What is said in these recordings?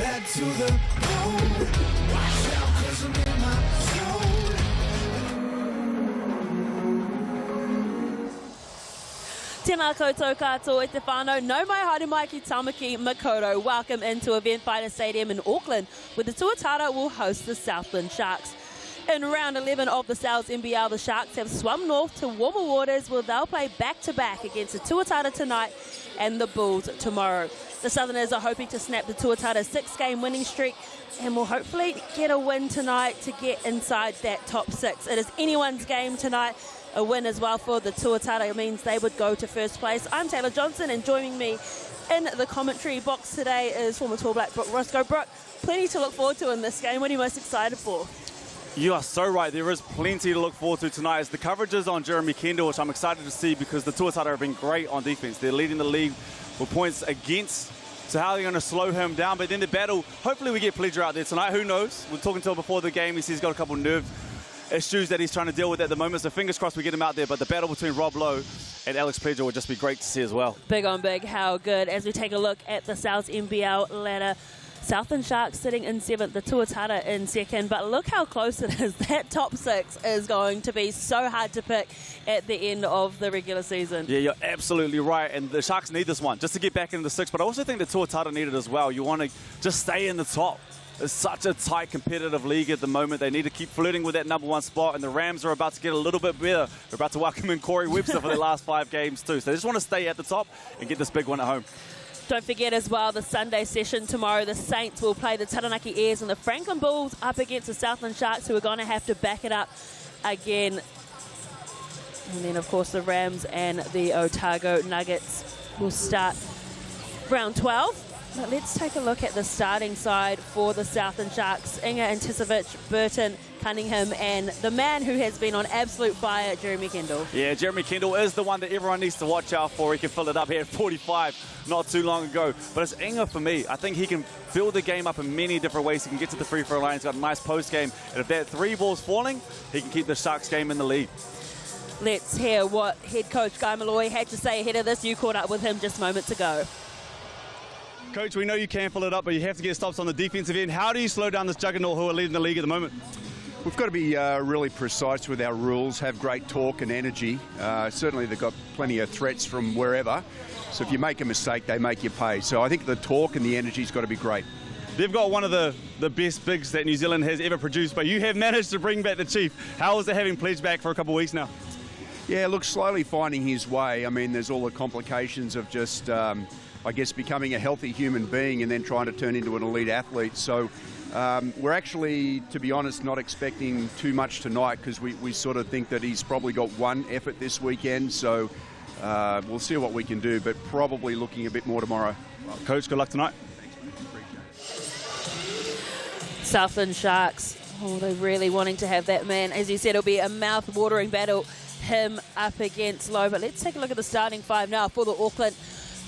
head to the bone. Watch out, 'cause I'm in my zone. Tēnā koutou katoa e te whānau, no mai haere mai ki Tamaki Makaurau. Welcome into Eventfinda Stadium in Auckland, where the Tuatara will host the Southland Sharks. In round 11 of the NZNBL, the Sharks have swum north to warmer waters where they'll play back-to-back against the Tuatara tonight and the Bulls tomorrow. The Southerners are hoping to snap the Tuatara 6-game winning streak and will hopefully get a win tonight to get inside that top 6. It is anyone's game tonight. A win as well for the Tuatara means they would go to first place. I'm Taylor Johnson, and joining me in the commentary box today is former Tall Black Brooke Roscoe. Brooke, plenty to look forward to in this game. What are you most excited for? You are so right. There is plenty to look forward to tonight. As the coverage is on Jeremy Kendall, which I'm excited to see because the Tuatara have been great on defense. They're leading the league with points against. So how are they going to slow him down? But then the battle, hopefully we get Pledger out there tonight. Who knows? We're talking to him before the game. He says he's got a couple of nerve issues that he's trying to deal with at the moment. So fingers crossed we get him out there. But the battle between Rob Lowe and Alex Pledger would just be great to see as well. Big on big. How good. As we take a look at the NZNBL ladder, Southland Sharks sitting in 7th, the Tuatara in 2nd, but look how close it is. That top 6 is going to be so hard to pick at the end of the regular season. Yeah, you're absolutely right, and the Sharks need this one just to get back into the 6, but I also think the Tuatara need it as well. You want to just stay in the top. It's such a tight competitive league at the moment. They need to keep flirting with that #1 spot, and the Rams are about to get a little bit better. They're about to welcome in Corey Webster for their last 5 games too, so they just want to stay at the top and get this big one at home. Don't forget as well, the Sunday session tomorrow, the Saints will play the Taranaki Airs and the Franklin Bulls up against the Southland Sharks, who are going to have to back it up again. And then, of course, the Rams and the Otago Nuggets will start round 12. But let's take a look at the starting side for the Southland Sharks. Inga Anticevic, Burton, Cunningham, and the man who has been on absolute fire, Jeremy Kendall. Yeah, Jeremy Kendall is the one that everyone needs to watch out for. He can fill it up here at 45 not too long ago. But it's Inga for me. I think he can build the game up in many different ways. He can get to the free throw line. He's got a nice post game. And if that 3 ball's falling, he can keep the Sharks game in the lead. Let's hear what head coach Guy Malloy had to say ahead of this. You caught up with him just moments ago. Coach, we know you can fill it up, but you have to get stops on the defensive end. How do you slow down this juggernaut who are leading the league at the moment? We've got to be really precise with our rules, have great talk and energy. Certainly they've got plenty of threats from wherever. So if you make a mistake, they make you pay. So I think the talk and the energy's got to be great. They've got one of the best bigs that New Zealand has ever produced, but you have managed to bring back the Chief. How is it having Pledge back for a couple of weeks now? Yeah, look, slowly finding his way. I mean, there's all the complications of just, I guess, becoming a healthy human being and then trying to turn into an elite athlete. So we're actually, to be honest, not expecting too much tonight because we sort of think that he's probably got one effort this weekend. So we'll see what we can do, but probably looking a bit more tomorrow. Well, Coach, good luck tonight. Southland Sharks, they're really wanting to have that man. As you said, it'll be a mouth-watering battle, him up against Lowe. But let's take a look at the starting 5 now for the Auckland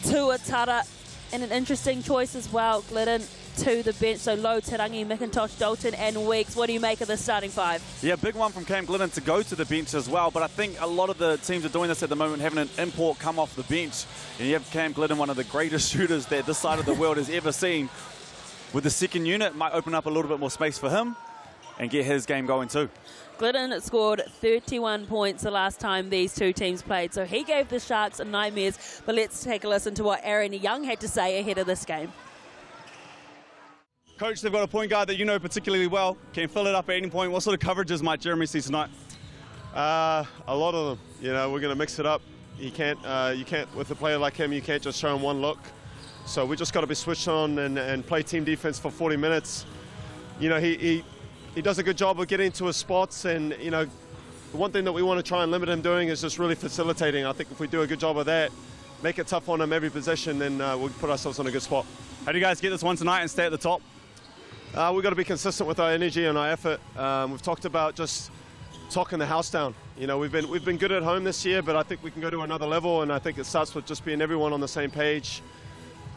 Tuatara, and an interesting choice as well. Glidden to the bench, so Lowe, Tarangi, McIntosh, Dalton and Weeks. What do you make of the starting 5? Yeah, big one from Cam Glidden to go to the bench as well, but I think a lot of the teams are doing this at the moment, having an import come off the bench. And you have Cam Glidden, one of the greatest shooters that this side of the world has ever seen. With the second unit, might open up a little bit more space for him and get his game going too. Glidden scored 31 points the last time these two teams played, so he gave the Sharks nightmares. But let's take a listen to what Aaron Young had to say ahead of this game. Coach, they've got a point guard that you know particularly well. Can fill it up at any point. What sort of coverages might Jeremy see tonight? A lot of them. You know, we're going to mix it up. You can't, with a player like him, you can't just show him one look. So we just got to be switched on and play team defense for 40 minutes. You know, he does a good job of getting to his spots, and, you know, the one thing that we want to try and limit him doing is just really facilitating. I think if we do a good job of that, make it tough on him every possession, then we'll put ourselves in a good spot. How do you guys get this one tonight and stay at the top? We've got to be consistent with our energy and our effort. We've talked about just talking the house down. You know, we've been good at home this year, but I think we can go to another level, and I think it starts with just being everyone on the same page,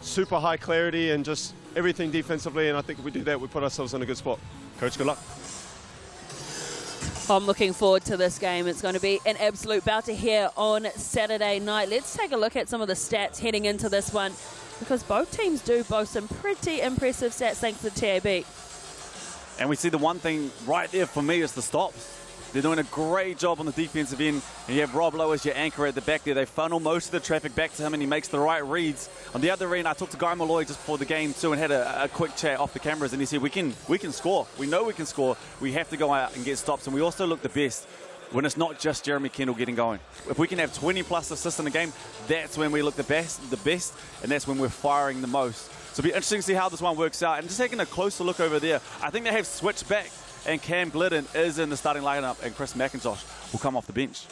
super high clarity, and just everything defensively, and I think if we do that, we put ourselves in a good spot. Coach, good luck. I'm looking forward to this game. It's going to be an absolute belter here on Saturday night. Let's take a look at some of the stats heading into this one. because both teams do boast some pretty impressive stats thanks to TAB. And we see the one thing right there for me is the stops. They're doing a great job on the defensive end. And you have Rob Lowe as your anchor at the back there. They funnel most of the traffic back to him and he makes the right reads. On the other end, I talked to Guy Malloy just before the game too and had a quick chat off the cameras, and he said, we can score. We know we can score. We have to go out and get stops. And we also look the best when it's not just Jeremy Kendall getting going. If we can have 20 plus assists in the game, that's when we look the best, and that's when we're firing the most. So it'll be interesting to see how this one works out. And just taking a closer look over there, I think they have switched back, and Cam Glidden is in the starting lineup, and Chris McIntosh will come off the bench.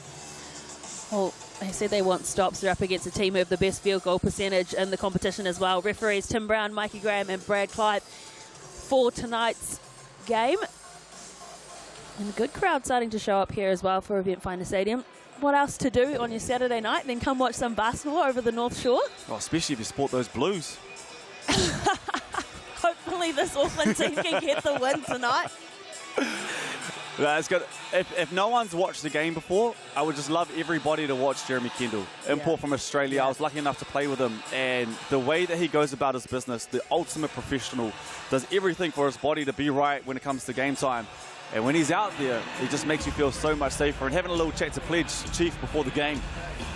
Well, they said they want stops. They're up against a team who have the best field goal percentage in the competition as well. Referees Tim Brown, Mikey Graham and Brad Clyde for tonight's game. And a good crowd starting to show up here as well for Eventfinda Stadium. What else to do on your Saturday night? Then come watch some basketball over the North Shore. Oh, especially if you sport those blues. Hopefully this Auckland team can get the win tonight. It's good. If no one's watched the game before, I would just love everybody to watch Jeremy Kendall. Import from Australia. Yeah. I was lucky enough to play with him, and the way that he goes about his business, the ultimate professional, does everything for his body to be right when it comes to game time. And when he's out there, he just makes you feel so much safer. And having a little chat to Pledge Chief before the game,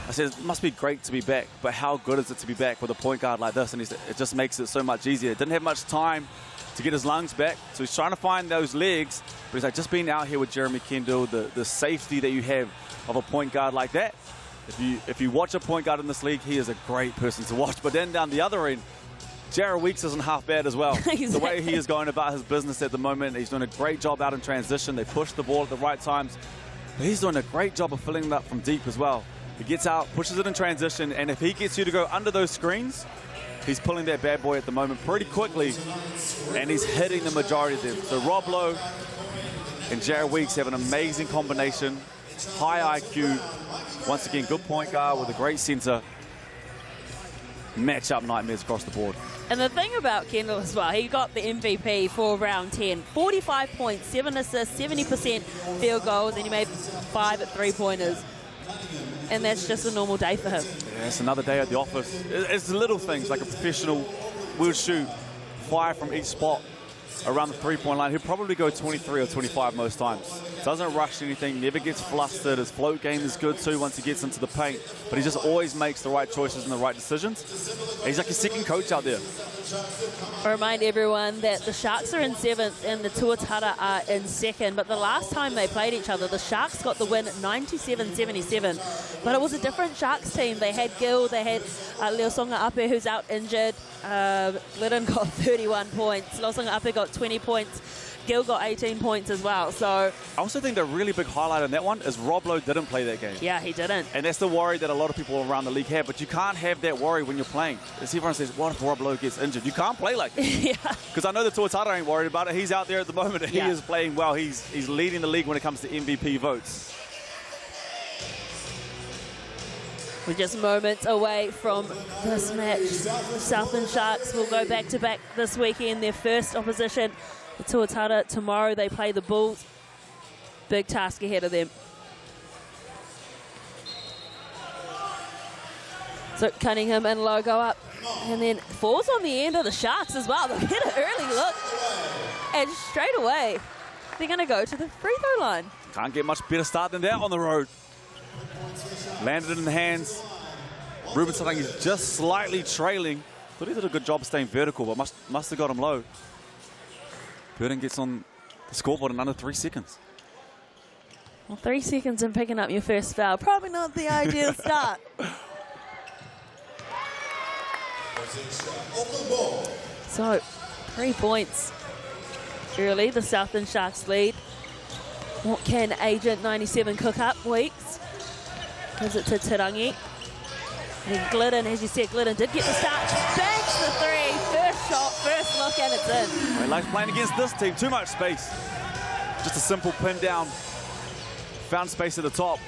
I said, it must be great to be back, but how good is it to be back with a point guard like this? And he said, it just makes it so much easier. Didn't have much time to get his lungs back, so he's trying to find those legs. But he's like, just being out here with Jeremy Kendall, the safety that you have of a point guard like that. If you watch a point guard in this league, he is a great person to watch. But then down the other end, Jarrett Weeks isn't half bad as well. Exactly. The way he is going about his business at the moment, he's doing a great job out in transition. They push the ball at the right times. But he's doing a great job of filling it up from deep as well. He gets out, pushes it in transition, and if he gets you to go under those screens, he's pulling that bad boy at the moment pretty quickly, and he's hitting the majority of them. So Rob Lowe and Jarrett Weeks have an amazing combination, high IQ, once again, good point guard with a great center. Matchup nightmares across the board. And the thing about Kendall as well, he got the MVP for round 10. 45 points, 7 assists, 70% field goals, and he made 5 at three-pointers. And that's just a normal day for him. Yeah, it's another day at the office. It's the little things, like a professional will shoot 5 from each spot around the three-point line. He'll probably go 23 or 25 most times. Doesn't rush anything, never gets flustered. His float game is good too once he gets into the paint, but he just always makes the right choices and the right decisions. And he's like a second coach out there. I remind everyone that the Sharks are in 7th and the Tuatara are in 2nd, but the last time they played each other, the Sharks got the win 97-77, but it was a different Sharks team. They had Gil, they had Leosonga Ape, who's out injured. Glidden got 31 points. Leosonga Ape got 20 points. Gil got 18 points as well. So I also think the really big highlight on that one is Rob Lowe didn't play that game. yeah, he didn't. And that's the worry that a lot of people around the league have, but you can't have that worry when you're playing. As everyone says, what if Rob Lowe gets injured? You can't play like that. Yeah. Because I know the Tuatara ain't worried about it. He's out there at the moment. He Yeah. is playing well. He's leading the league when it comes to MVP votes. We're just moments away from this match. Southland Sharks will go back-to-back this weekend. Their first opposition, the Tuatara. Tomorrow they play the Bulls. Big task ahead of them. So Cunningham and Lowe go up. And then falls on the end of the Sharks as well. They get an early look. And straight away, they're going to go to the free throw line. Can't get much better start than that on the road. Landed it in the hands. Ruben Salang is just slightly trailing. Thought he did a good job staying vertical, but must have got him low. Burden gets on the scoreboard in under 3 seconds. Well, 3 seconds and picking up your first foul. Probably not the ideal start. So, 3 points early. The Southland Sharks lead. What can Agent 97 cook up? Weeks gives it to Tirangi. And Glidden, as you said, Glidden did get the start. Banks the three. First shot, first look, and it's in. He likes playing against this team. Too much space. Just a simple pin down. Found space at the top.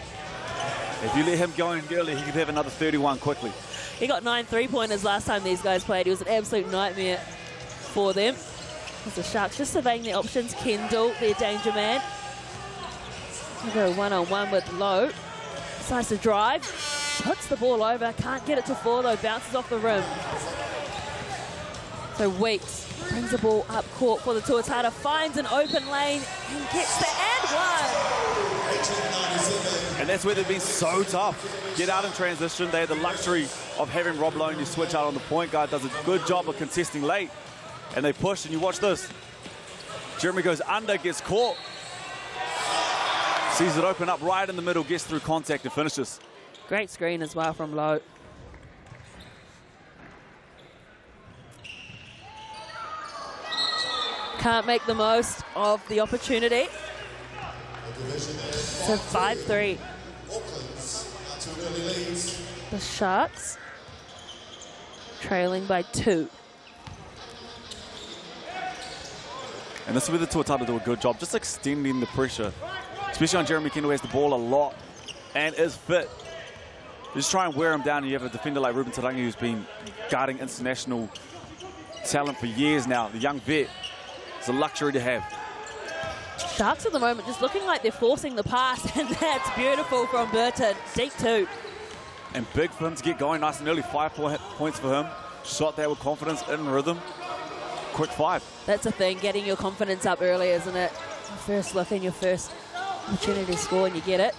If you let him go in early, he could have another 31 quickly. He got 9 3-pointers last time these guys played. It was an absolute nightmare for them. As the Sharks just surveying their options. Kendall, their danger man. They go one-on-one with Lowe. Decides to drive. Puts the ball over. Can't get it to fall though. Bounces off the rim. So Weeks brings the ball up court for the Tuatara, finds an open lane and gets the and one. And that's where they've been so tough. Get out in transition. They had the luxury of having Rob Lowe you switch out on the point guard, does a good job of contesting late. And they push, and you watch this. Jeremy goes under, gets caught. Sees it open up right in the middle, gets through contact and finishes. Great screen as well from Lowe. Can't make the most of the opportunity. So 5-3. The Sharks trailing by 2. And this is where the Tuatara do a good job, just extending the pressure, especially on Jeremy Kendall, who has the ball a lot and is fit. Just try and wear him down, and you have a defender like Ruben Tarangi, who's been guarding international talent for years now. The young vet. It's a luxury to have. Sharks at the moment just looking like they're forcing the pass, and that's beautiful from Burton. Deep 2. And big for him to get going nice and early. 5 points for him. Shot there with confidence, in rhythm. Quick 5. That's the thing, getting your confidence up early, isn't it? Your first look and your first opportunity to score, and you get it.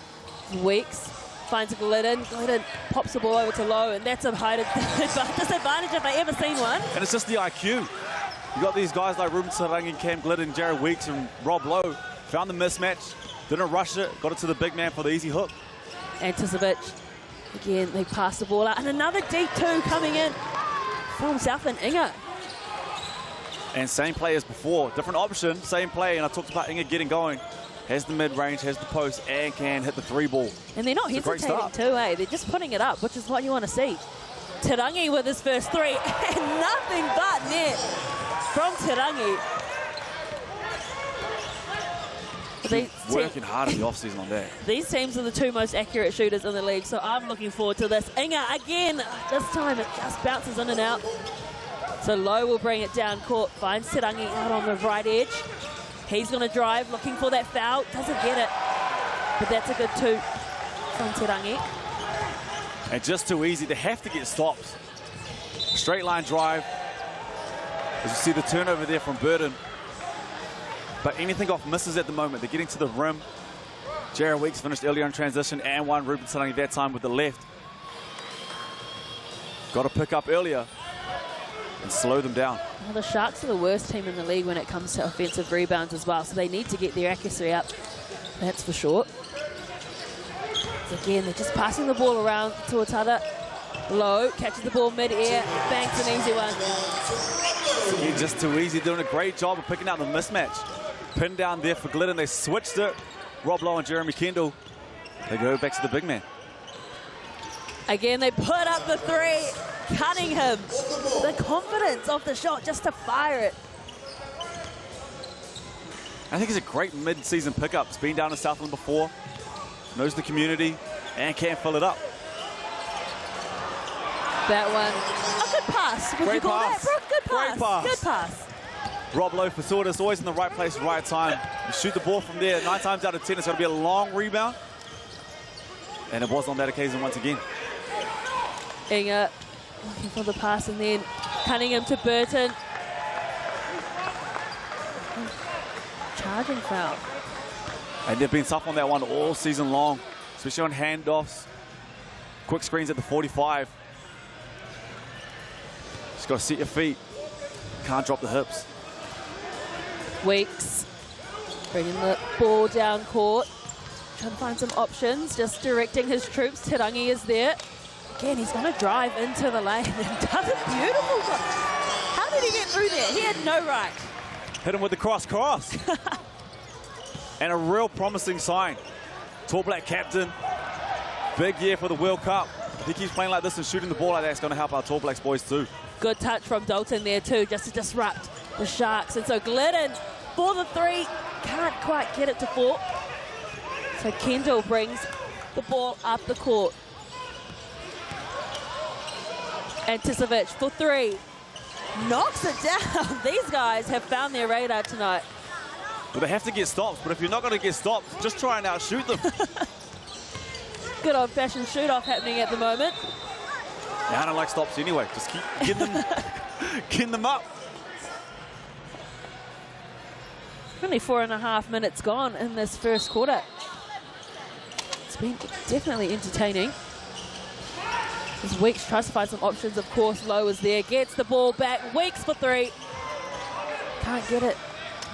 Weeks finds Glidden. Glidden pops the ball over to Lowe, and that's a height disadvantage if I ever seen one. And it's just the IQ. You got these guys like Ruben Tarangi, Cam Glidden, Jared Weeks, and Rob Lowe. Found the mismatch, didn't rush it, got it to the big man for the easy hook. Anticevic, again, they pass the ball out. And another deep 2 coming in from Southland, Inga. And same play as before, different option, same play. And I talked about Inga getting going. Has the mid-range, has the post, and can hit the 3 ball. And they're not It's a great hesitating start. too, eh? They're just putting it up, which is what you want to see. Tarangi with his first 3, and nothing but net from Tarangi. Working hard in the offseason on that. These teams are the 2 most accurate shooters in the league, so I'm looking forward to this. Inga again, this time it just bounces in and out. So Lowe will bring it down court, finds Tarangi out on the right edge. He's going to drive, looking for that foul, doesn't get it. But that's a good 2 from Tarangi. And just too easy. They have to get stops. Straight line drive. As you see the turnover there from Burton. But anything off misses at the moment. They're getting to the rim. Jared Weeks finished earlier in transition and one. Ruben Tarangi that time with the left. Got to pick up earlier and slow them down. Well, the Sharks are the worst team in the league when it comes to offensive rebounds as well, so they need to get their accuracy up. That's for sure. So again, they're just passing the ball around. Tuatara. Lowe catches the ball mid-air, banks an easy one. Again, just too easy. Doing a great job of picking out the mismatch. Pinned down there for Glidden. They switched it. Rob Lowe and Jeremy Kendall. They go back to the big man. Again, they put up the 3. Cunningham, the confidence of the shot just to fire it. I think he's a great mid-season pickup. He's been down in Southland before. Knows the community and can fill it up. That one, a good pass. Would Great you call pass. that, Brooke? Good pass. Great pass. Good pass. Rob Lowe for Sortis, always in the right place, right time. You shoot the ball from there. 9 times out of 10, it's going to be a long rebound. And it was on that occasion once again. Inga looking for the pass, and then Cunningham to Burton. Charging foul. And they've been tough on that one all season long, especially on handoffs. Quick screens at the 45. Just got to set your feet. Can't drop the hips. Weeks bringing the ball down court. Trying to find some options, just directing his troops. Tarangi is there. Again, he's going to drive into the lane and does a beautiful job. How did he get through there? He had no right. Hit him with the cross. And a real promising sign. Tall Black captain. Big year for the World Cup. If he keeps playing like this and shooting the ball like that, it's going to help our Tall Blacks boys too. Good touch from Dalton there too, just to disrupt the Sharks. And so Glidden for the 3. Can't quite get it to fall. So Kendall brings the ball up the court. Anticevic for 3. Knocks it down. These guys have found their radar tonight. Well, they have to get stops, but if you're not going to get stops, just try and outshoot them. Good old-fashioned shoot-off happening at the moment. Yeah, I don't like stops anyway. Just keep getting them up. Only 4.5 minutes gone in this first quarter. It's been definitely entertaining. As Weeks tries to find some options, of course. Lowe is there, gets the ball back. Weeks for three. Can't get it.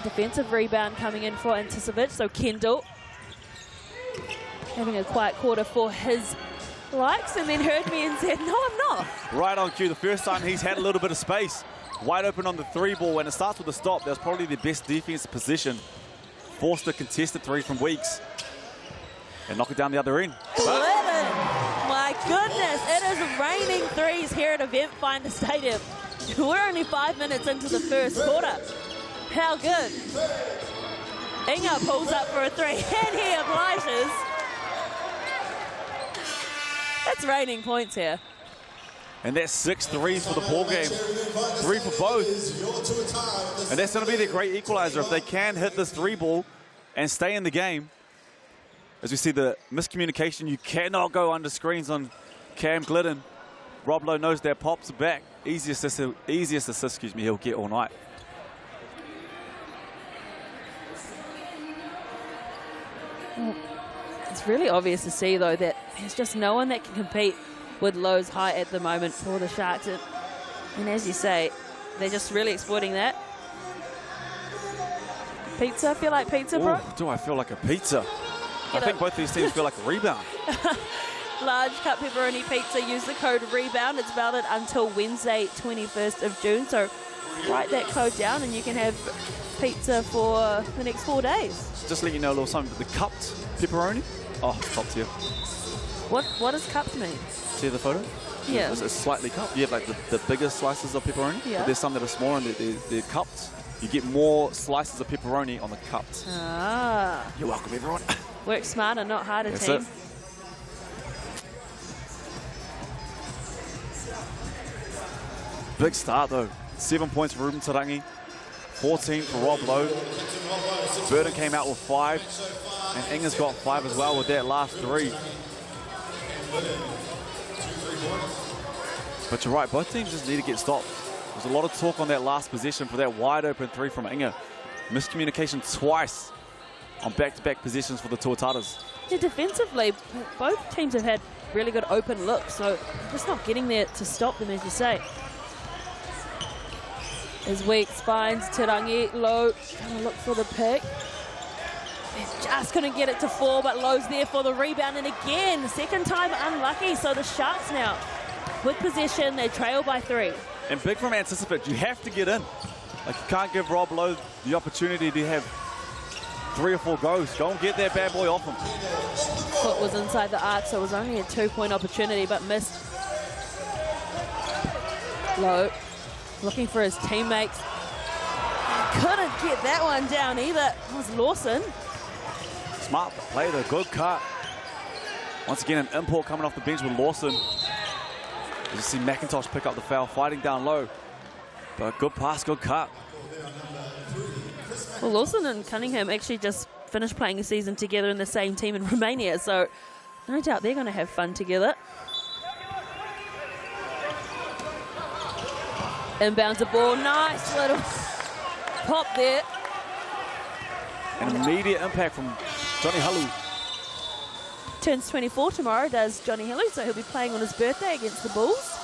Defensive rebound coming in for Anticipovic. So Kendall having a quiet quarter for his likes, and then heard me and said, no, I'm not. Right on cue. The first time he's had a little bit of space. Wide open on the three ball, and it starts with a stop. That was probably the best defensive position. Forced a contested three from Weeks. And knock it down the other end. Glidden. My goodness, it is raining threes here at Eventfinda Stadium. We're only 5 minutes into the first quarter. How good. Inga pulls up for a three, and he obliges. It's raining points here. And that's 6 threes for the ball game. 3 for both. And that's going to be the great equalizer if they can hit this three ball and stay in the game. As we see the miscommunication, you cannot go under screens on Cam Glidden. Rob Lowe knows that pops are back. Easiest assist, he'll get all night. It's really obvious to see, though, that there's just no one that can compete with Lowe's height at the moment for the Sharks. And as you say, they're just really exploiting that. Pizza? Feel like pizza, bro? Ooh, do I feel like a pizza? I think both these teams feel like a rebound. Large cut pepperoni pizza. Use the code REBOUND. It's valid until Wednesday, 21st of June. So write that code down and you can have pizza for the next 4 days. Just let you know a little something. The cupped pepperoni. Oh, it's top tier. What does cupped mean? See the photo? Yeah. It's slightly cupped. You have like the bigger slices of pepperoni. Yeah. But there's some that are smaller and they're cupped. You get more slices of pepperoni on the cupped. Ah. You're welcome, everyone. Work smarter, not harder, That's team. it. Big start though. 7 points for Ruben Tarangi, 14 for Rob Lowe. Burden came out with 5, and Inga's got 5 as well with that last 3. But you're right, both teams just need to get stopped. There's a lot of talk on that last possession for that wide open 3 from Inga. Miscommunication twice on back-to-back possessions for the Tuataras. Yeah, defensively, both teams have had really good open looks, so just not getting there to stop them, as you say. As Weeks finds Tarangi, Lowe trying to look for the pick. He's just going to get it to 4, but Lowe's there for the rebound, and again, second time unlucky. So the Sharks now with possession, they trail by 3. And big from Anticipovic, you have to get in. Like, you can't give Rob Lowe the opportunity to have 3 or 4 goes. Go and get that bad boy off him. Foot was inside the arc, so it was only a 2-point opportunity, but missed. Lowe looking for his teammates. Couldn't get that one down either. It was Lawson. Smart play, though. Good cut. Once again, an import coming off the bench with Lawson. You see McIntosh pick up the foul, fighting down low. But good pass, good cut. Well, Lawson and Cunningham actually just finished playing a season together in the same team in Romania, so no doubt they're going to have fun together. Inbounds the ball, nice little pop there. An immediate impact from Johnny Halu. Turns 24 tomorrow, does Johnny Hillu, so he'll be playing on his birthday against the Bulls.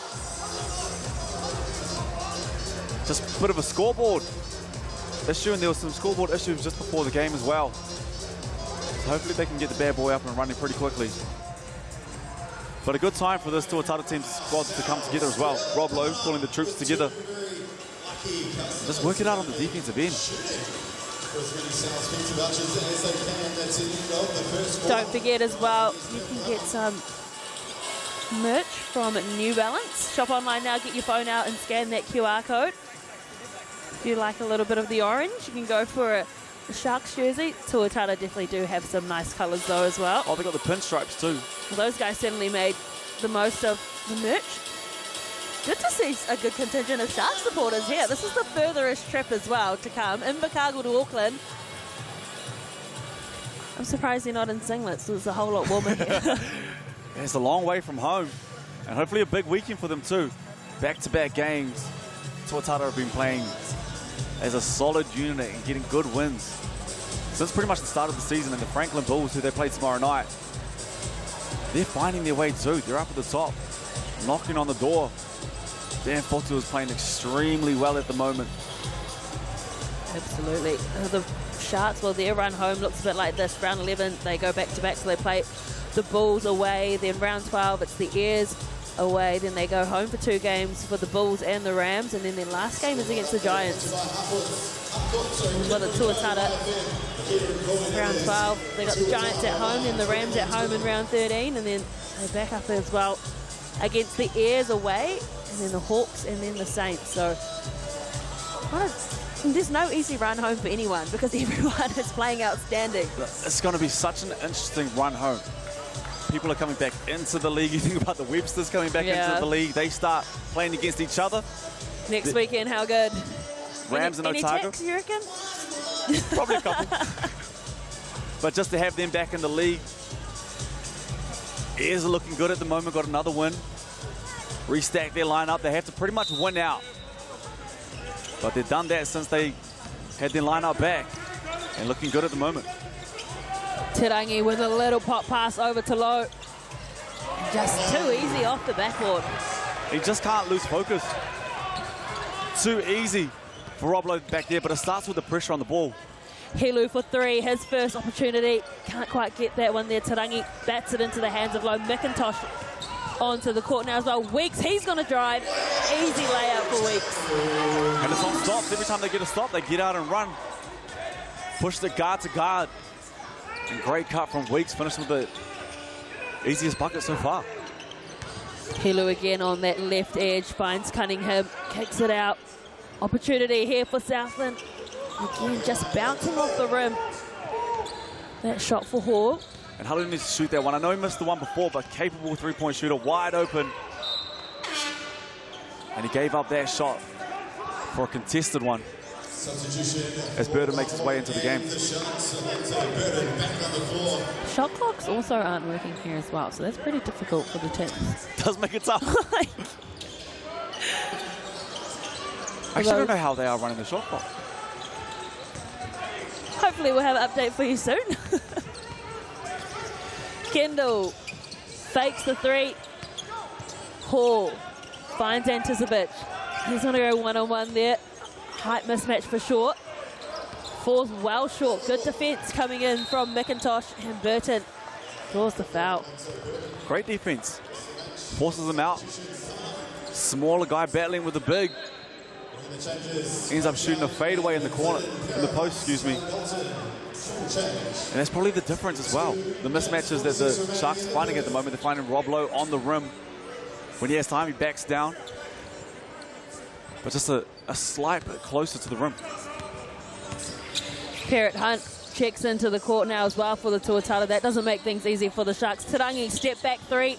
Just a bit of a scoreboard issue, and there was some scoreboard issues just before the game as well. So hopefully they can get the bad boy up and running pretty quickly. But a good time for this Tuatara team's squad to come together as well. Rob Lowe pulling the troops together. Just work it out on the defensive end. Don't forget as well, you can get some merch from New Balance. Shop online now, get your phone out and scan that QR code. If you like a little bit of the orange, you can go for a Sharks jersey. Tuatara definitely do have some nice colours though as well. Oh, they got the pinstripes too. Well, those guys certainly made the most of the merch. Good to see a good contingent of Sharks supporters here. This is the furthest trip as well to come. Invercargill to Auckland. I'm surprised they're not in singlets. It's a whole lot warmer here. It's a long way from home. And hopefully a big weekend for them too. Back-to-back games. Tuatara have been playing as a solid unit and getting good wins. Since pretty much the start of the season, and the Franklin Bulls, who they play tomorrow night, they're finding their way too. They're up at the top, knocking on the door. Dan Fotu is playing extremely well at the moment. Absolutely. The Sharks, well, their run home looks a bit like this. Round 11, they go back-to-back, so they play the Bulls away. Then round 12, it's the Airs away. Then they go home for 2 games for the Bulls and the Rams. And then their last game is against the Giants. Well, the Tuatara, round 12, they got the Giants at home, then the Rams at home in round 13. And then they back up as well against the Airs away. And then the Hawks and then the Saints. So there's no easy run home for anyone because everyone is playing outstanding. It's going to be such an interesting run home. People are coming back into the league. You think about the Websters coming back into the league. They start playing against each other. Next weekend, how good? Rams and Otago. Ticks, you reckon? Probably a couple. But just to have them back in the league. Airs are looking good at the moment. Got another win. Restack their lineup. They have to pretty much win out. But they've done that since they had their lineup back. And looking good at the moment. Tirangi with a little pop pass over to Low. Just too easy off the backboard. He just can't lose focus. Too easy for Rob Lowe back there, but it starts with the pressure on the ball. Helu for 3, his first opportunity. Can't quite get that one there. Tirangi bats it into the hands of Low. McIntosh onto the court now as well. Weeks, he's going to drive. Easy layup for Weeks. And it's on stops. Every time they get a stop, they get out and run. Push the guard to guard. And great cut from Weeks, finished with the easiest bucket so far. Helu again on that left edge, finds Cunningham, kicks it out. Opportunity here for Southland. Again, just bouncing off the rim. That shot for Hall. And Halu needs to shoot that one. I know he missed the one before, but capable three-point shooter, wide open. And he gave up that shot for a contested one. As Burden makes his way into the game. Shot clocks also aren't working here as well, so that's pretty difficult for the teams. Does make it tough. I actually don't know how they are running the shot clock. Hopefully we'll have an update for you soon. Kendall fakes the 3. Hall finds Anticipic. He's going to go one-on-one there. Height mismatch for short. Falls well short. Good defense coming in from McIntosh, and Burton draws the foul. Great defense. Forces him out. Smaller guy battling with the big. Ends up shooting a fadeaway in the corner, in the post, excuse me. And that's probably the difference as well. The mismatches that the Sharks are finding at the moment. They're finding Rob Lowe on the rim. When he has time, he backs down. But just a slight bit closer to the rim. Parrot Hunt checks into the court now as well for the Tuatara. That doesn't make things easy for the Sharks. Tirangi, step back 3.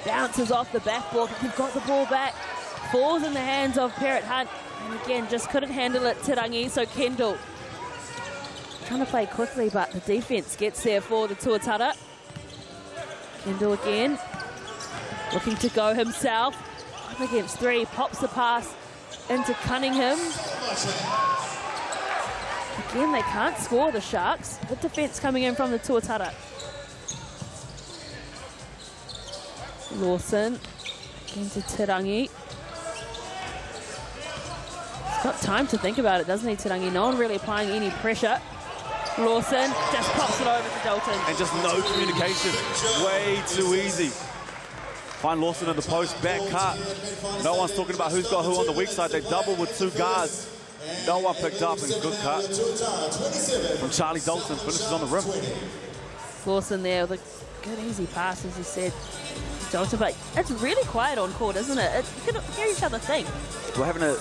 Bounces off the backboard. They've got the ball back. Falls in the hands of Parrot Hunt. And again, just couldn't handle it, Tirangi. So Kendall trying to play quickly, but the defense gets there for the Tuatara. Kendall again, looking to go himself. 1 against 3, pops the pass into Cunningham. Again, they can't score, the Sharks. Good defense coming in from the Tuatara. Lawson again to Tirangi. He's got time to think about it, doesn't he, Tirangi? No one really applying any pressure. Lawson just pops it over to Dalton. And just no communication. Way too easy. Find Lawson in the post, back cut. No one's talking about who's got who on the weak side. They double with 2 guards. No one picked up, and good cut from Charlie Dalton. Finishes on the rim. Lawson there with a good easy pass, as you said. Dalton, but it's really quiet on court, isn't it? You can hear each other think. We're having a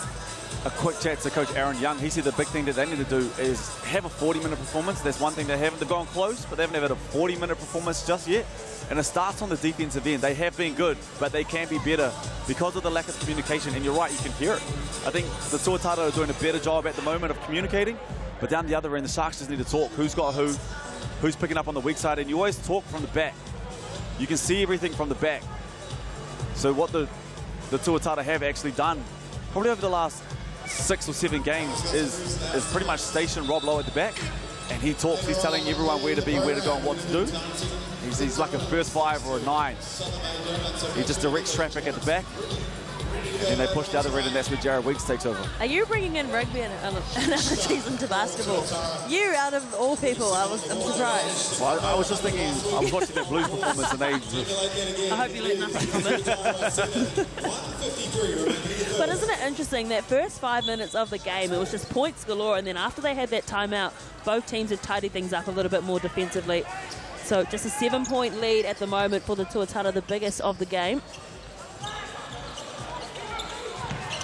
quick chat to Coach Aaron Young. He said the big thing that they need to do is have a 40-minute performance. That's one thing they haven't. They've gone close, but they haven't had a 40-minute performance just yet. And it starts on the defensive end. They have been good, but they can be better because of the lack of communication. And you're right, you can hear it. I think the Tuatara are doing a better job at the moment of communicating, but down the other end, the Sharks just need to talk. Who's got who? Who's picking up on the weak side? And you always talk from the back. You can see everything from the back. So what the Tuatara have actually done, probably over the last 6 or 7 games is pretty much stationed Rob Lowe at the back. And he talks, he's telling everyone where to be, where to go and what to do. He's like a first 5 or a 9. He just directs traffic at the back. And they push the other end, and that's where Jared Weeks takes over. Are you bringing in rugby analogies into basketball? You, out of all people, I'm surprised. Well, I was just thinking, I was watching that Blues performance, and they... I hope you let nothing from it. But isn't it interesting that first 5 minutes of the game, it was just points galore, and then after they had that timeout, both teams had tidied things up a little bit more defensively. So just a 7-point lead at the moment for the Tuatara, the biggest of the game.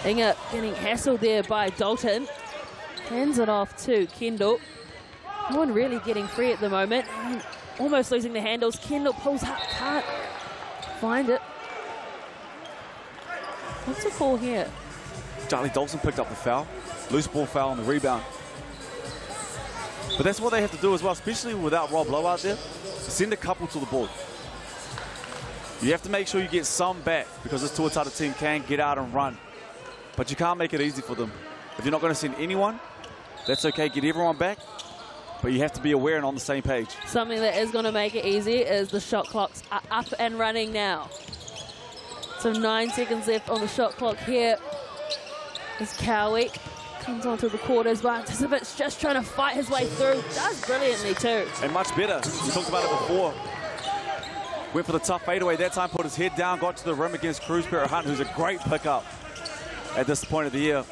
Inga getting hassled there by Dalton. Hands it off to Kendall. No one really getting free at the moment. Almost losing the handles. Kendall pulls up, can't find it. What's the call here? Charlie Dalton picked up the foul. Loose ball foul on the rebound. But that's what they have to do as well, especially without Rob Lowe out there. Send a couple to the board. You have to make sure you get some back because this Tuatara team can get out and run. But you can't make it easy for them. If you're not going to send anyone, that's okay, get everyone back. But you have to be aware and on the same page. Something that is going to make it easy is the shot clocks are up and running now. So 9 seconds left on the shot clock here. As Cowie comes onto the court as well. Tisovic's just trying to fight his way through. Does brilliantly too. And much better. We talked about it before. Went for the tough fadeaway. That time put his head down, got to the rim against Cruz Perra Hunt, who's a great pickup at this point of the year.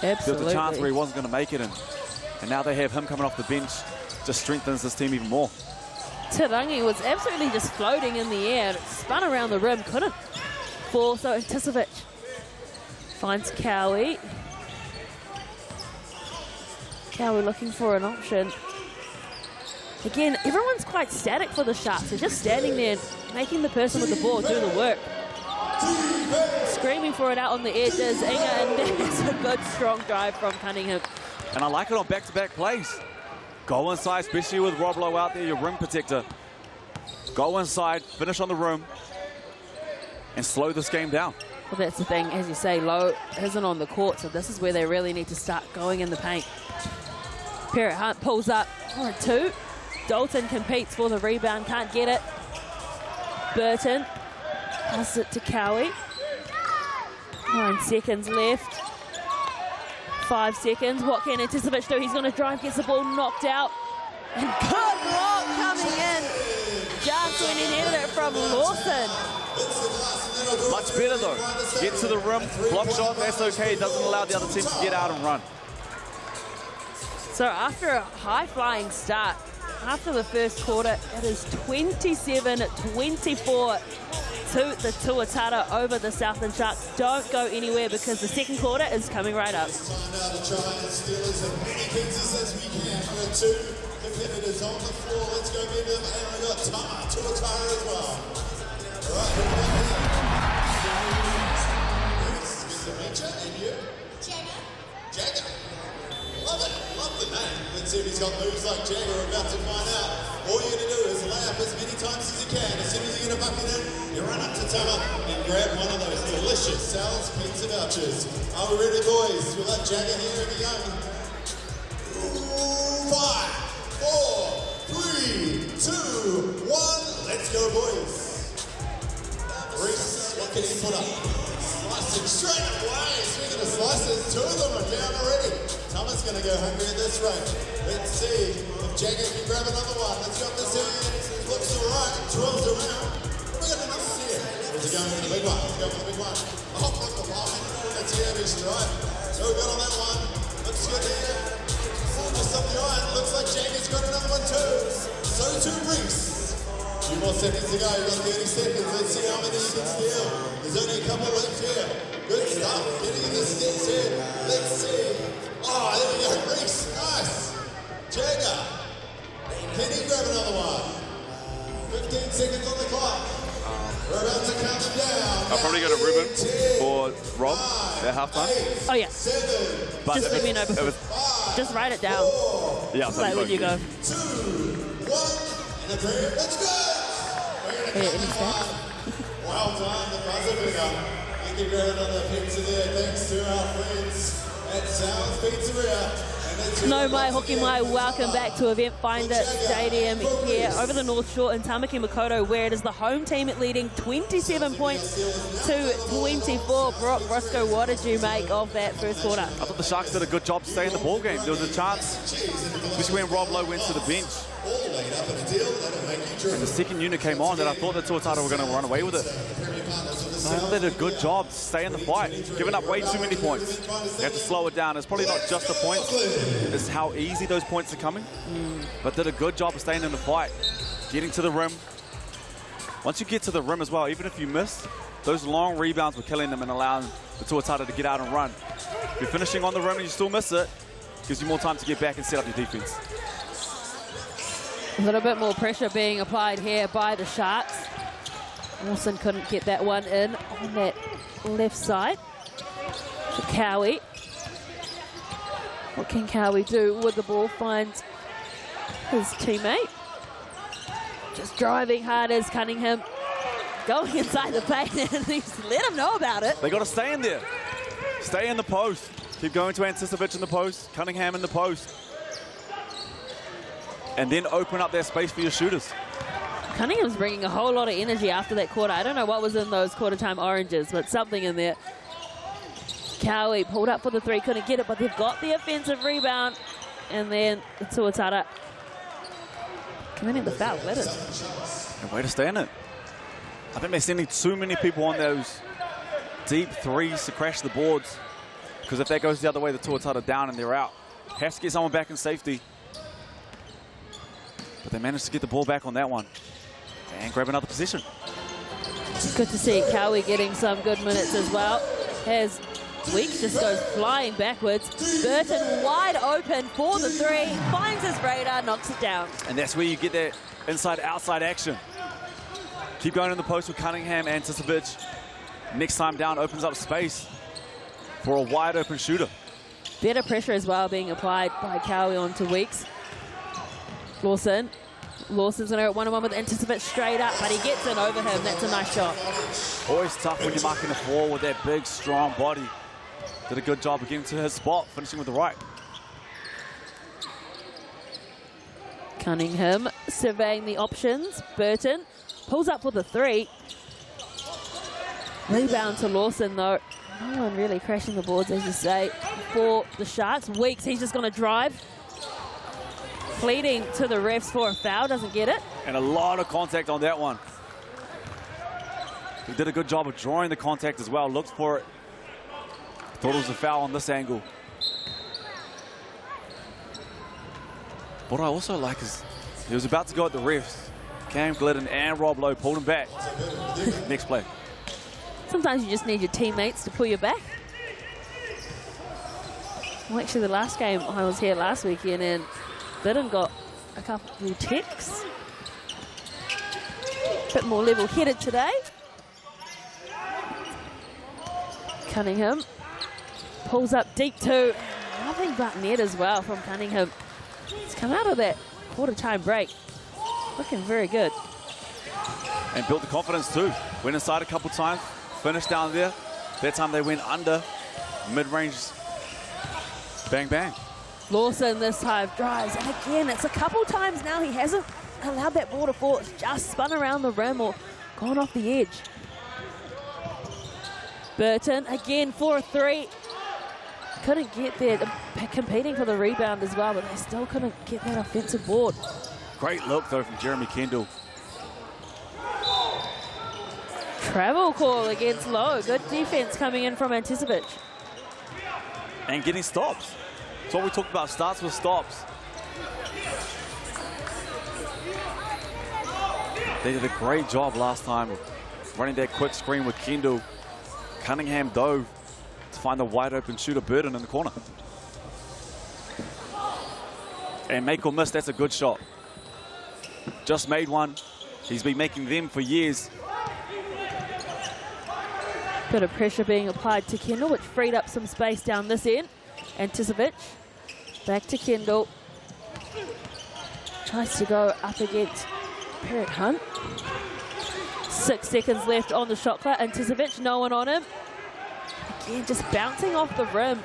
Absolutely. There was a chance where he wasn't going to make it, and now they have him coming off the bench. Just strengthens this team even more. Tarangi was absolutely just floating in the air. It spun around the rim, couldn't fall. So Tisovic finds Cowie. Cowie looking for an option. Again, everyone's quite static for the Sharks. They're just standing there, making the person with the ball do the work. Screaming for it out on the edges. Inga, and there's a good strong drive from Cunningham. And I like it on back-to-back plays. Go inside, especially with Rob Lowe out there, your rim protector. Go inside, finish on the rim, and slow this game down. Well, that's the thing, as you say, Lowe isn't on the court, so this is where they really need to start going in the paint. Perra Hunt pulls up for a 2. Dalton competes for the rebound, can't get it. Burton passes it to Cowie. 9 seconds left. 5 seconds. What can Tisovic do? He's going to drive, gets the ball knocked out. And good block coming in. Just when he needed it from Lawson. Much better though. Get to the rim, block shot, that's okay. It doesn't allow the other team to get out and run. So after a high-flying start, after the first quarter, it is 27-24 to the Tuatara over the Southland Sharks. Don't go anywhere because the second quarter is coming right up. Time now to try and steal as many pieces as we can. We've got 2 competitors on the floor. Let's go get them. And we've got Tuatara as well. All right, bring them in. Yes, Mr. Major, and you? Jagger. Love it. Love the name. Let's see if he's got moves like Jagger. We're about to find out. All you got to do is lay up as many times as you can. As soon as you get a bucket in, you run up to Tama and grab one of those delicious Sal's pizza vouchers. Are we ready, boys? We'll let Jagger here in the young. 5, 4, 3, 2, 1. Let's go, boys. Reese, what can he put up? Slicing straight away. Speaking of slices, 2 of them are down already. Thomas going to go hungry at this rate. Let's see if Jagger can grab another one. Let's go up this end. Looks all right. Twirls around. We got another here. Is he going for the big one? Let's go for the big one. Oh, from the line. That's the average, right? So we got on that one. Looks good here. Oh, just up the iron. Looks like Jagger's got another one too. So too Reese. Few more seconds to go. You've got 30 seconds. Let's see how many you can steal. There's only a couple left here. Good stuff. Getting in the sticks here. Let's see. Oh, there we go. Reese. Nice. Jagger. Can he grab another one? 15 seconds on the clock. We're about to count them down. I'll probably go to Ruben or Rob at halftime. Oh, yeah. 7, But Just let me know before. Just write it down. Yeah, Like when you go. 2, 1, and a prayer. Let's go. Any stats? Well done, the buzzer winner. You can grab another pizza there thanks to our friends at South Pizzeria. No mai, hoki mai, welcome back to Eventfinda Stadium here over the North Shore in Tamaki Makaurau, where it is the home team leading 27 points to 24. Brock Roscoe, what did you make of that first quarter? I thought the Sharks did a good job staying in the ball game. There was a chance, especially when Rob Lowe went to the bench. And the second unit came on that I thought the Tuatara were going to run away with it. I thought they did a good job to stay in the fight, giving up way too many points. They have to slow it down. It's probably not just the points, it's how easy those points are coming. But did a good job of staying in the fight, getting to the rim. Once you get to the rim as well, even if you miss, those long rebounds were killing them and allowing the Tuatara to get out and run. If you're finishing on the rim and you still miss it, gives you more time to get back and set up your defense. A little bit more pressure being applied here by the Sharks. Wilson couldn't get that one in on that left side. So Cowie. What can Cowie do with the ball? Finds his teammate. Just driving hard as Cunningham. Going inside the paint and he's let him know about it. They got to stay in there. Stay in the post. Keep going to Anticipovic in the post. Cunningham in the post. And then open up that space for your shooters. Cunningham's bringing a whole lot of energy after that quarter. I don't know what was in those quarter-time oranges, but something in there. Cowie pulled up for the three, couldn't get it, but they've got the offensive rebound. And then the Tuatara committing the foul. Let it. Way to stay in it. I think they're sending too many people on those deep threes to crash the boards. Because if that goes the other way, the Tuatara down and they're out. Has to get someone back in safety. But they managed to get the ball back on that one. And grab another position. Good to see Cowie getting some good minutes as well. As Weeks just goes flying backwards. Burton wide open for the three. Finds his radar, knocks it down. And that's where you get that inside-outside action. Keep going in the post with Cunningham and Anticipovic. Next time down opens up space for a wide open shooter. Better pressure as well being applied by Cowie onto Weeks. Lawson's going to go one-on-one with Anticipovic straight up, but he gets in over him. That's a nice shot. Always tough when you're marking the floor with that big, strong body. Did a good job of getting to his spot, finishing with the right. Cunningham surveying the options. Burton pulls up for the three. Rebound to Lawson, though. No one really crashing the boards, as you say, for the Sharks. Weeks, he's just going to drive. Pleading to the refs for a foul, doesn't get it. And a lot of contact on that one. He did a good job of drawing the contact as well. Looked for it. Thought it was a foul on this angle. What I also like is he was about to go at the refs. Cam Glidden and Rob Lowe pulled him back. Next play. Sometimes you just need your teammates to pull you back. Well, actually, the last game I was here last weekend and Glidden got a couple of ticks. A bit more level-headed today. Cunningham pulls up deep too. Nothing but net as well from Cunningham. He's come out of that quarter-time break looking very good. And built the confidence too. Went inside a couple times, finished down there. That time they went under, mid-range, bang, bang. Lawson this time drives, and again, it's a couple times now he hasn't allowed that ball to fall. It's just spun around the rim or gone off the edge. Burton again for a three. Couldn't get there, competing for the rebound as well, but they still couldn't get that offensive board. Great look though from Jeremy Kendall. Travel call against Lowe. Good defense coming in from Anticipovic. And getting stops. That's what we talked about, starts with stops. They did a great job last time of running that quick screen with Kendall. Cunningham dove to find the wide open shooter Burton in the corner. And make or miss, that's a good shot. Just made one. He's been making them for years. Bit of pressure being applied to Kendall, which freed up some space down this end. Anticipovic back to Kendall. Tries to go up against Parrott Hunt. 6 seconds left on the shot clock. Anticipovic, no one on him. again, just bouncing off the rim.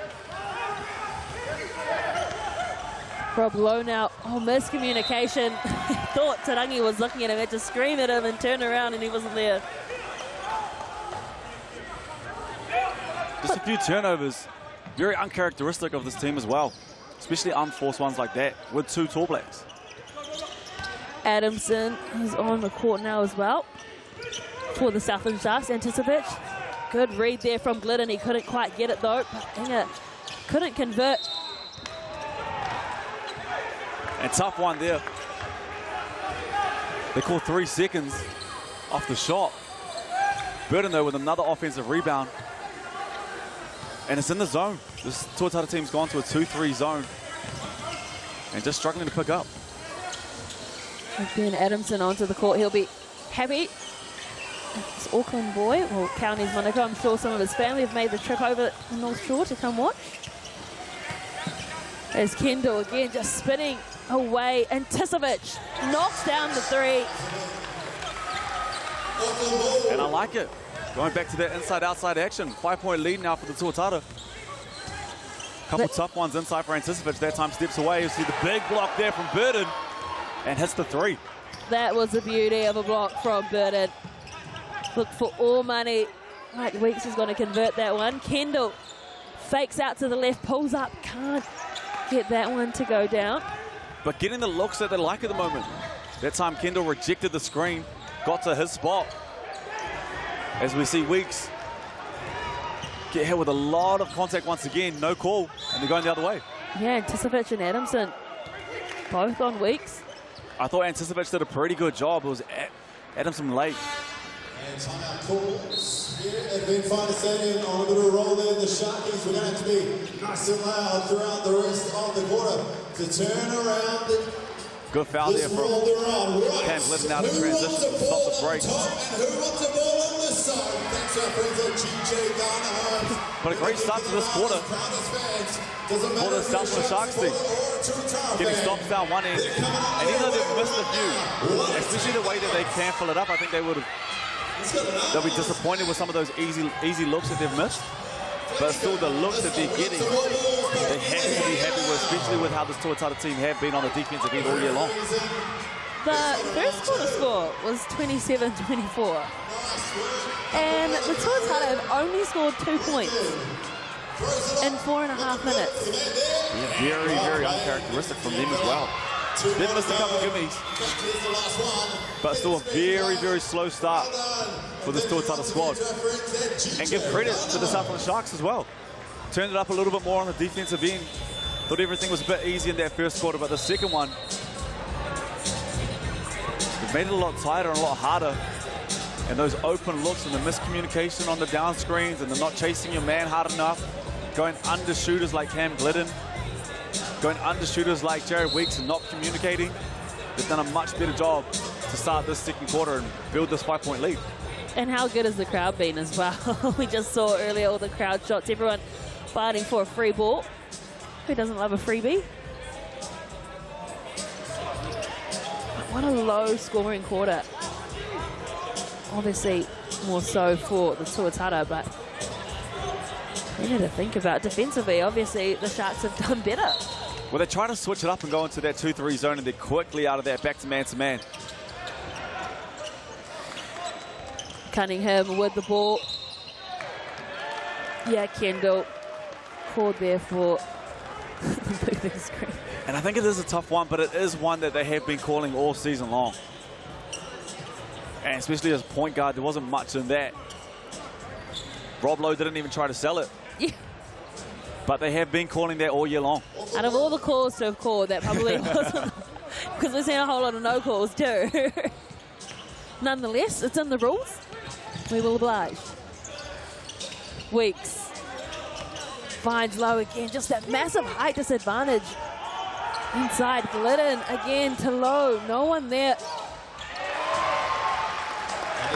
Rob Lowe now, miscommunication. He thought Tarangi was looking at him, had to scream at him and turn around and he wasn't there. Just a few turnovers. Very uncharacteristic of this team as well, especially unforced ones like that with 2 Tall Blacks. Adamson is on the court now as well for the Southland Sharks. Anticipic, good read there from Glidden. He couldn't quite get it though. Inga couldn't convert. And tough one there. They call 3 seconds off the shot. Burden though with another offensive rebound. And it's in the zone. This Tuatara team's gone to a 2-3 zone. And just struggling to pick up. Ben Adamson onto the court. He'll be happy. This Auckland boy will count his Monaco. I'm sure some of his family have made the trip over to North Shore to come watch. As Kendall again just spinning away. Anticipic knocks down the 3. And I like it. Going back to that inside-outside action. 5-point lead now for the Tuatara. Couple tough ones inside for Anticipic. That time steps away. You see the big block there from Burden. And hits the 3. That was the beauty of a block from Burden. Look for all money. Mike Weeks is going to convert that one. Kendall fakes out to the left, pulls up, can't get that one to go down. But getting the looks that they like at the moment. That time Kendall rejected the screen, got to his spot. As we see Weeks get hit with a lot of contact once again, no call, and they're going the other way. Yeah, Anticipic and Adamson both on Weeks. I thought Anticipic did a pretty good job. It was Adamson late. And timeout calls here at Eventfinda Stadium on a bit of a roll there. The Sharkies were going to have to be nice and loud throughout the rest of the quarter to turn around Good foul there from Cam Glidden out in transition to stop the break. And who wants the ball on this side? Thanks to our friends at GJ Garner. But a great start to this quarter for the Southland Sharks team. Getting stops down one end. And even though they've missed a few, especially the way that they can fill it up, I think they'll be disappointed with some of those easy looks that they've missed. But still the looks that they're getting, they have to be happy with, especially with how this Tuatara team have been on the defensive end all year long. The first quarter score was 27-24. And the Tuatara have only scored 2 points in 4.5 minutes. Yeah, very, very uncharacteristic from them as well. Did miss a couple gimmies, but still a very, very slow start for this Tuatara squad. And give credit to the Southland Sharks as well. Turned it up a little bit more on the defensive end. Thought everything was a bit easy in that first quarter, but the second one, they've made it a lot tighter and a lot harder. And those open looks and the miscommunication on the down screens and the not chasing your man hard enough, going under shooters like Cam Glidden, going under shooters like Jared Weeks and not communicating. They've done a much better job to start this second quarter and build this 5-point lead. And how good has the crowd been as well? We just saw earlier all the crowd shots, everyone fighting for a free ball. Who doesn't love a freebie? What a low scoring quarter. Obviously more so for the Tuatara, but we need to think about defensively. Obviously the Sharks have done better. Well, they try to switch it up and go into that 2-3 zone, and they're quickly out of that back to man. Cunningham with the ball. Yeah, Kendall called there for the moving screen. And I think it is a tough one, but it is one that they have been calling all season long. And especially as point guard, there wasn't much in that. Rob Lowe didn't even try to sell it. Yeah. But they have been calling that all year long. Out of all the calls to have called, that probably wasn't, because we've seen a whole lot of no calls too. Nonetheless, it's in the rules. We will oblige. Weeks finds Lowe again, just that massive height disadvantage. Inside, Glidden again to Lowe, no one there.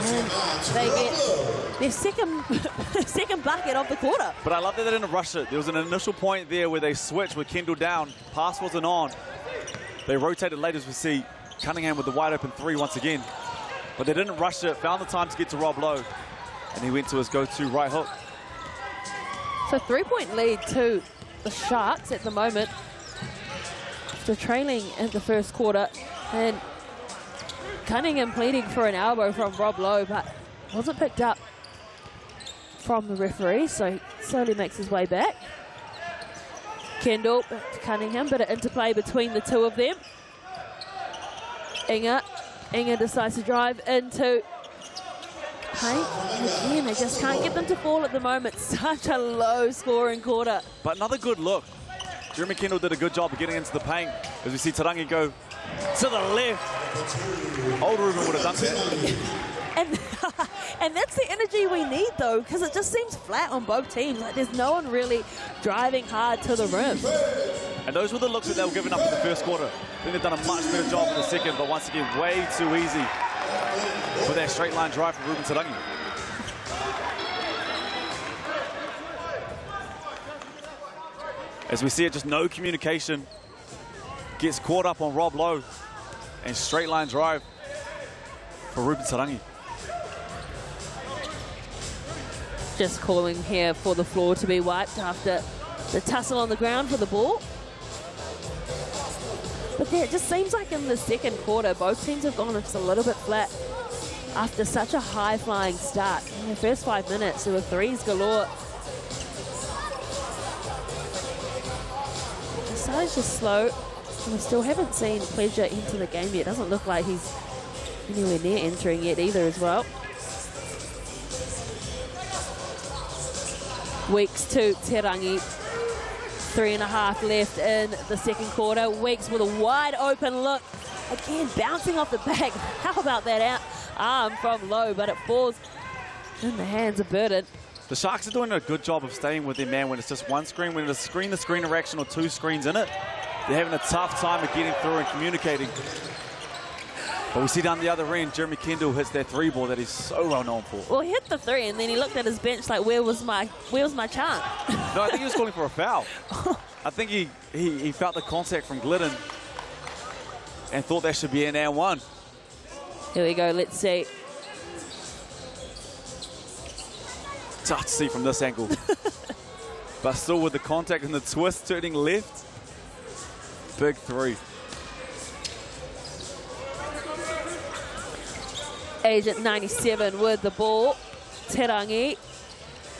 And they get their second bucket of the quarter. But I love that they didn't rush it. There was an initial point there where they switched with Kendall down. Pass wasn't on. They rotated late, as we see Cunningham with the wide open 3 once again. But they didn't rush it, found the time to get to Rob Lowe. And he went to his go-to right hook. So 3-point lead to the Sharks at the moment. After trailing in the first quarter. And Cunningham pleading for an elbow from Rob Lowe, but wasn't picked up from the referee, so he slowly makes his way back. Kendall back to Cunningham, bit of interplay between the two of them. Inga decides to drive into paint. Again, they just can't get them to fall at the moment. Such a low scoring quarter. But another good look. Jeremy Kendall did a good job of getting into the paint. As we see Tarangi go to the left. Old Ruben would have done that. And that's the energy we need, though, because it just seems flat on both teams. Like there's no one really driving hard to the rim. And those were the looks that they were giving up in the first quarter. I think they've done a much better job in the second, but once again, way too easy for that straight line drive from Ruben Tarangi. As we see it, just no communication. Gets caught up on Rob Lowe. And straight line drive for Ruben Tarangi. Just calling here for the floor to be wiped after the tussle on the ground for the ball. But yeah, it just seems like in the second quarter, both teams have gone just a little bit flat after such a high-flying start. In the first 5 minutes, there were threes galore. The side's just slow, and we still haven't seen Pleasure into the game yet. Doesn't look like he's anywhere near entering yet either as well. Weeks to Tarangi. 3.5 left in the second quarter. Weeks with a wide open look. Again, bouncing off the back. How about that arm from Lowe, but it falls in the hands of Burden. The Sharks are doing a good job of staying with their man when it's just one screen. When it's a screen-to-screen interaction or two screens in it, they're having a tough time of getting through and communicating. But we see down the other end, Jeremy Kendall hits that three ball that he's so well known for. Well, he hit the three, and then he looked at his bench like, where was my chant? No, I think he was calling for a foul. I think he felt the contact from Glidden and thought that should be an and one. Here we go, let's see. Tough to see from this angle. But still with the contact and the twist turning left. Big three. Agent 97 with the ball. Tarangi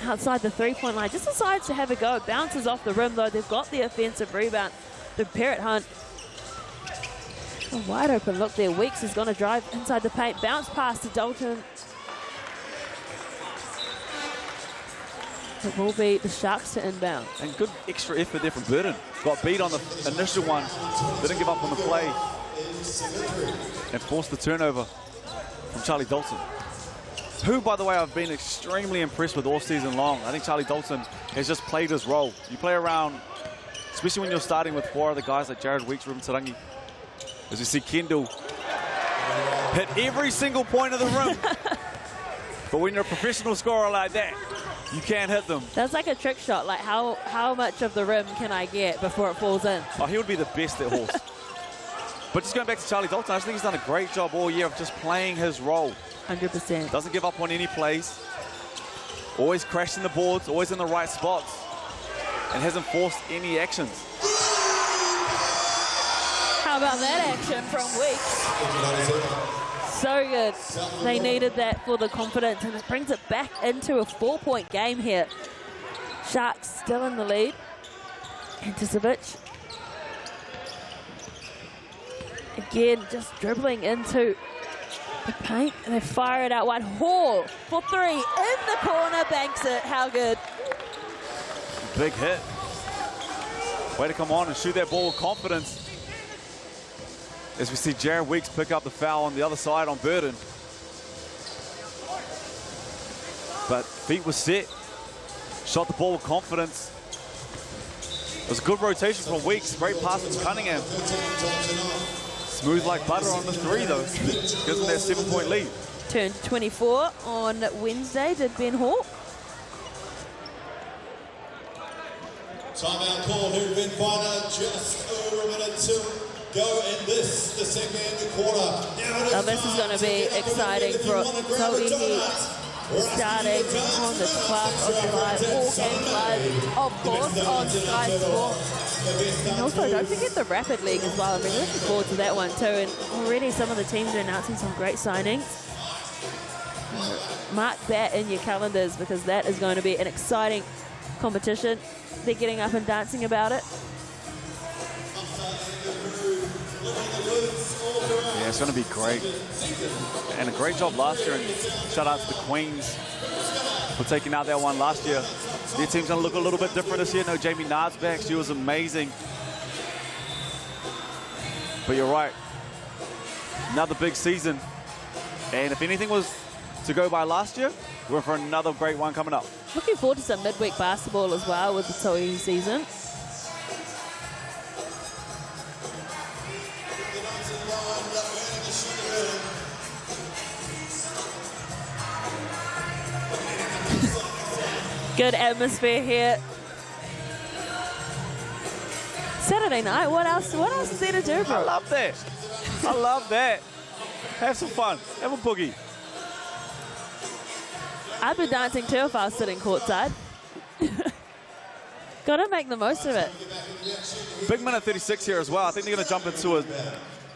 outside the three-point line. Just decides to have a go. Bounces off the rim, though. They've got the offensive rebound. The Parrot Hunt. A wide open look there. Weeks is going to drive inside the paint. Bounce pass to Dalton. It will be the Sharks to inbound. And good extra effort there from Burden. Got beat on the initial one. Didn't give up on the play. And forced the turnover from Charlie Dalton. Who, by the way, I've been extremely impressed with all season long. I think Charlie Dalton has just played his role. You play around, especially when you're starting with four other guys like Jared Weeks, Ruben Tarangi. As you see Kendall hit every single point of the rim. But when you're a professional scorer like that, you can't hit them. That's like a trick shot. Like how much of the rim can I get before it falls in? Oh, he would be the best at horse. But just going back to Charlie Dalton, I just think he's done a great job all year of just playing his role. 100%. Doesn't give up on any plays. Always crashing the boards, always in the right spots. And hasn't forced any actions. How about that action from Weeks? So good. They needed that for the confidence, and it brings it back into a 4-point game here. Sharks still in the lead. Anticevic. Again, just dribbling into the paint, and they fire it out wide. Hall for three, in the corner, banks it. How good. Big hit. Way to come on and shoot that ball with confidence. As we see Jared Weeks pick up the foul on the other side on Burden. But feet were set. Shot the ball with confidence. It was a good rotation from Weeks. Great pass from Cunningham. Smooth like butter on the three, though. Gives them that 7-point lead. Turned 24 on Wednesday, did Ben Hall. Timeout call here, Eventfinda. Just over a minute to go in this, the second quarter. Now this is going to be exciting for Tauihi starting on the 12th of July, all games live, of course, on Sky Sport. And also, don't forget the Rapid League as well. I'm really looking forward to that one too. And already some of the teams are announcing some great signings. Mark that in your calendars because that is going to be an exciting competition. They're getting up and dancing about it. Yeah, it's going to be great. And a great job last year. And shout out to the Queens for taking out that one last year. Their team's going to look a little bit different this year. No, Jamie Nard's back. She was amazing. But you're right. Another big season. And if anything was to go by last year, we're for another great one coming up. Looking forward to some midweek basketball as well with the Toi season. Good atmosphere here. Saturday night, what else is there to do, bro? I love that. I love that. Have some fun. Have a boogie. I'd be dancing too if I was sitting courtside. Gotta make the most of it. Big minute 36 here as well. I think they're going to jump into a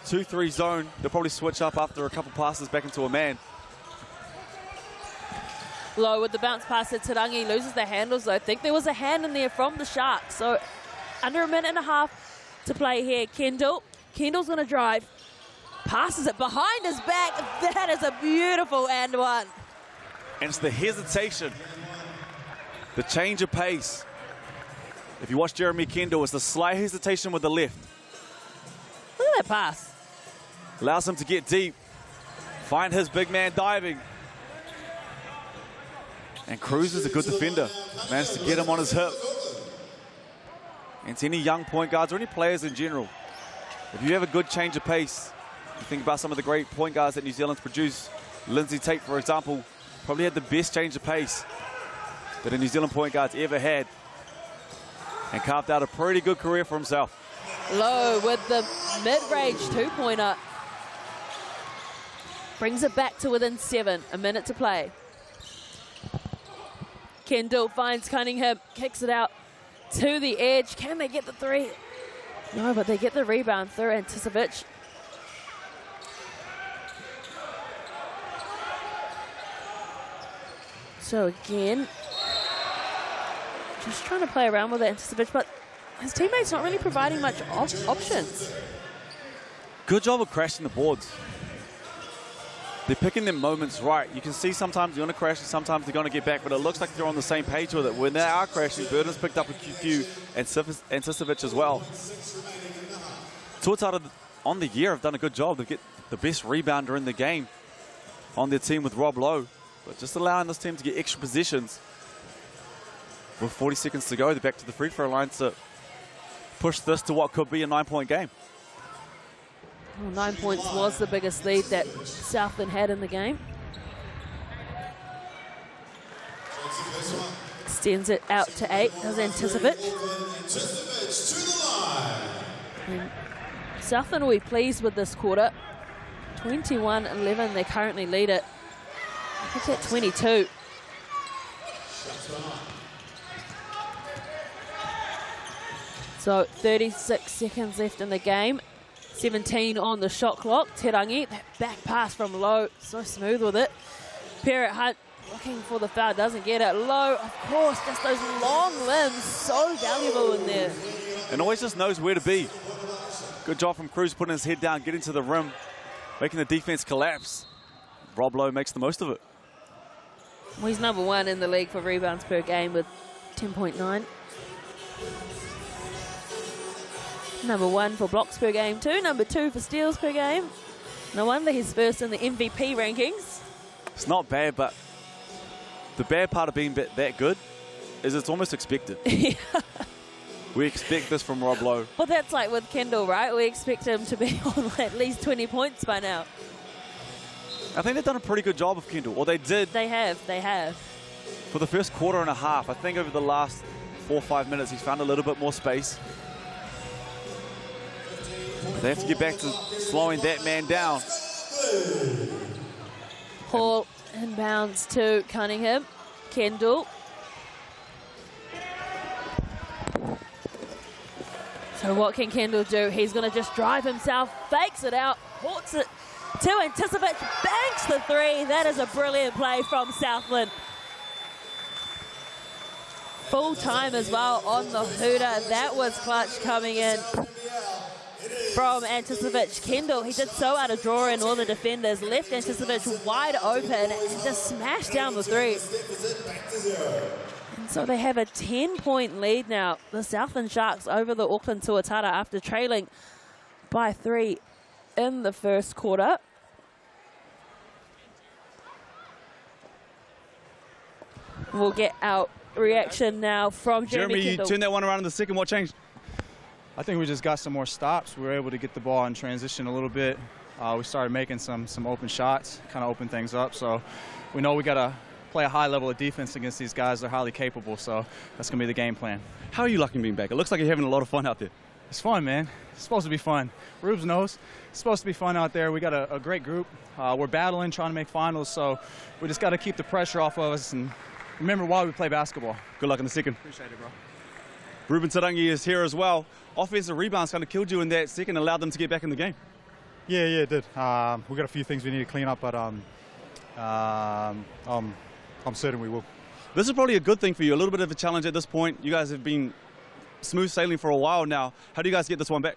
2-3 zone. They'll probably switch up after a couple passes back into a man. Low with the bounce pass to Tarangi, loses the handles though. I think there was a hand in there from the Sharks. So under a minute and a half to play here. Kendall's going to drive. Passes it behind his back. That is a beautiful and one. And it's the hesitation, the change of pace. If you watch Jeremy Kendall, it's the slight hesitation with the left. Look at that pass. Allows him to get deep, find his big man diving. And Cruz is a good defender. Managed to get him on his hip. And to any young point guards or any players in general, if you have a good change of pace, you think about some of the great point guards that New Zealand's produced. Lindsay Tate, for example, probably had the best change of pace that a New Zealand point guard's ever had. And carved out a pretty good career for himself. Low with the mid-range two-pointer. Brings it back to within 7. A minute to play. Kendall finds Cunningham, kicks it out to the edge. Can they get the three? No, but they get the rebound through Anticevic. So again, just trying to play around with Anticevic, but his teammates not really providing much options. Good job of crashing the boards. They're picking their moments right. You can see sometimes they're going to crash and sometimes they're going to get back, but it looks like they're on the same page with it. When they are crashing, Burden's picked up a few, and Anticevic as well. Tuatara on the year have done a good job. They get the best rebounder in the game on their team with Rob Lowe, but just allowing this team to get extra positions. With 40 seconds to go, they're back to the free throw line to push this to what could be a 9-point game. Well, 9 points was the biggest lead that Southland had in the game. Extends it out to 8, does Anticevic. And Southland will be pleased with this quarter. 21-11, they currently lead it. I think at 22. So 36 seconds left in the game. 17 on the shot clock. Terangi, that back pass from Lowe, so smooth with it. Parrott Hunt looking for the foul, doesn't get it. Lowe, of course, just those long limbs, so valuable in there. And always just knows where to be. Good job from Cruz putting his head down, getting to the rim, making the defense collapse. Rob Lowe makes the most of it. Well, he's number 1 in the league for rebounds per game with 10.9. Number 1 for blocks per game too. Number 2 for steals per game. No wonder he's first in the MVP rankings. It's not bad, but the bad part of being that good is it's almost expected. Yeah. We expect this from Rob Lowe. Well, that's like with Kendall, right? We expect him to be on at least 20 points by now. I think they've done a pretty good job of Kendall, or they did. They have. For the first quarter and a half, I think over the last 4 or 5 minutes, he's found a little bit more space. They have to get back to slowing that man down. Paul Inbounds to Cunningham. Kendall. So what can Kendall do? He's going to just drive himself, fakes it out, hawks it to Anticipate, banks the three. That is a brilliant play from Southland. Full time as well on the hooter. That was clutch coming in from Anticipate. Kendall, he did so out of drawing all the defenders, left Anticipate wide open and just smashed down the three. And so they have a 10-point lead now, the Southland Sharks over the Auckland Tuatara after trailing by 3 in the first quarter. We'll get our reaction now from Jeremy Jeremy, you Kendall. turned that one around in the second. What changed? I think we just got some more stops. We were able to get the ball in transition a little bit. We started making some open shots, kind of opened things up. So we know we got to play a high level of defense against these guys. They're highly capable, so that's going to be the game plan. How are you liking being back? It looks like you're having a lot of fun out there. It's fun, man. It's supposed to be fun. Rubes knows. It's supposed to be fun out there. We got a great group. We're battling, trying to make finals, so we just got to keep the pressure off of us and remember why we play basketball. Good luck in the second. Appreciate it, bro. Ruben Tarangi is here as well. Offensive rebounds kind of killed you in that second, allowed them to get back in the game. Yeah, it did. We've got a few things we need to clean up, but I'm certain we will. This is probably a good thing for you, a little bit of a challenge at this point. You guys have been smooth sailing for a while now. How do you guys get this one back?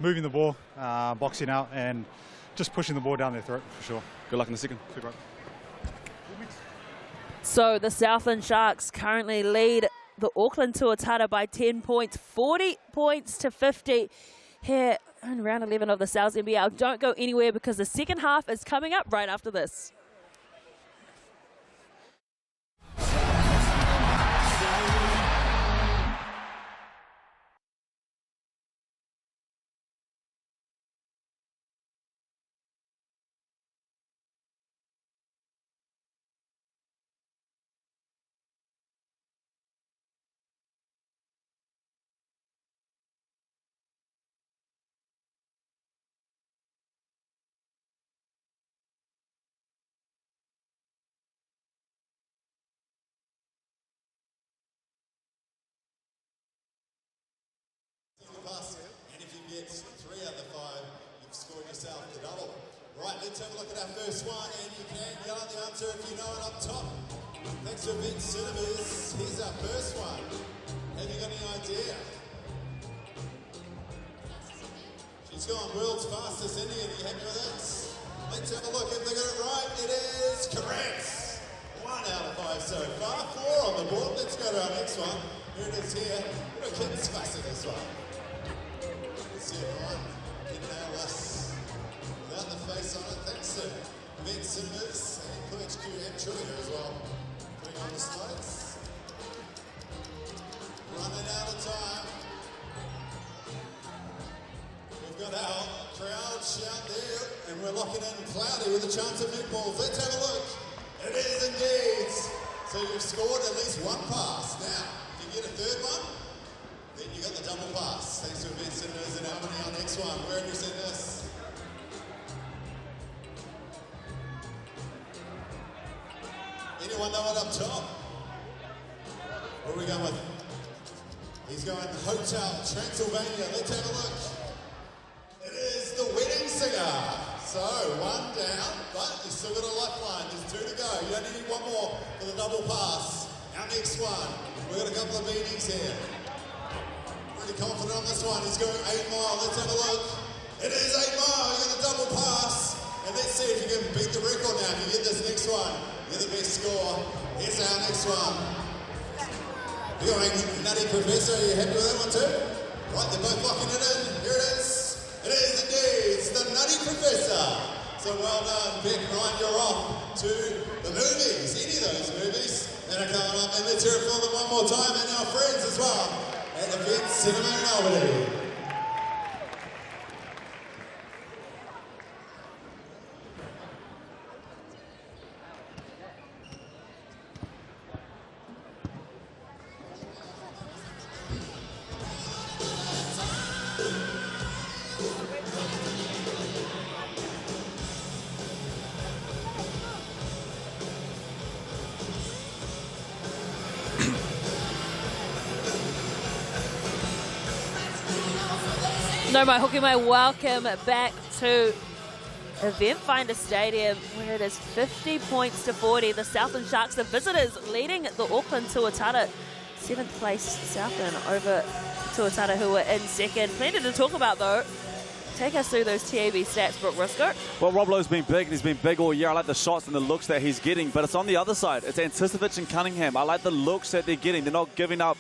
Moving the ball, boxing out, and just pushing the ball down their throat, for sure. Good luck in the second. Super. So the Southland Sharks currently lead the Auckland Tuatara by 10 points, 40 points to 50 here in round 11 of the NZNBL. Don't go anywhere because the second half is coming up right after this. And if you get 3 out of the 5, you've scored yourself the double. Right, let's have a look at our first one, and you can yell out the answer if you know it up top. Thanks to Eventfinda. Here's our first one. Have you got any idea? She's gone world's fastest Indian. Are you happy with that? Let's have a look if they got it right. It is correct. 1 out of 5 so far. 4 on the board. Let's go to our next one. Here it is here. What a kid's fast at this one. Let's see it right. Can nail this without the face on it. Thanks to Eventfinda and PHQ and Trillia as well. Putting on the slides. Running out of time. We've got our crowd shout there, and we're locking in Cloudy with a chance of meatballs. Let's have a look. It is indeed. So you've scored at least 1 pass. Now, if you get a 3rd one, then you got the double pass. Thanks to Eventfinda and Albany. Our next one. Where have you seen this? Anyone know it up top? What are we going with? He's going Hotel Transylvania. Let's have a look. It is the wedding singer. So 1 down, but you still got a lifeline. There's 2 to go. You only need 1 more for the double pass. Our next one. We've got a couple of meetings here. Pretty confident on this one. He's going 8 mile. Let's have a look. It is 8 mile. You got a double pass. And let's see if you can beat the record now. If you get this next one, you're the best score. Here's our next one. You're going Nutty Professor. Are you happy with that one too? Right, they're both locking it in. Here it is. It is indeed. It's the Nutty Professor. So well done, Beck. Ryan, you're off to the movies. Any of those movies that are coming up. And let's hear it for them one more time. And our friends as well at Eventfinda in Albany. No mai hoki mai, welcome back to Eventfinda Stadium, where it is 50 points to 40. The Southland Sharks, the visitors, leading the Auckland Tuatara. 7th place Southland over Tuatara, who were in second. Plenty to talk about, though. Take us through those TAB stats, Brooke Risco. Well, Rob Lowe's been big, and he's been big all year. I like the shots and the looks that he's getting, but it's on the other side. It's Anticipovic and Cunningham. I like the looks that they're getting. They're not giving up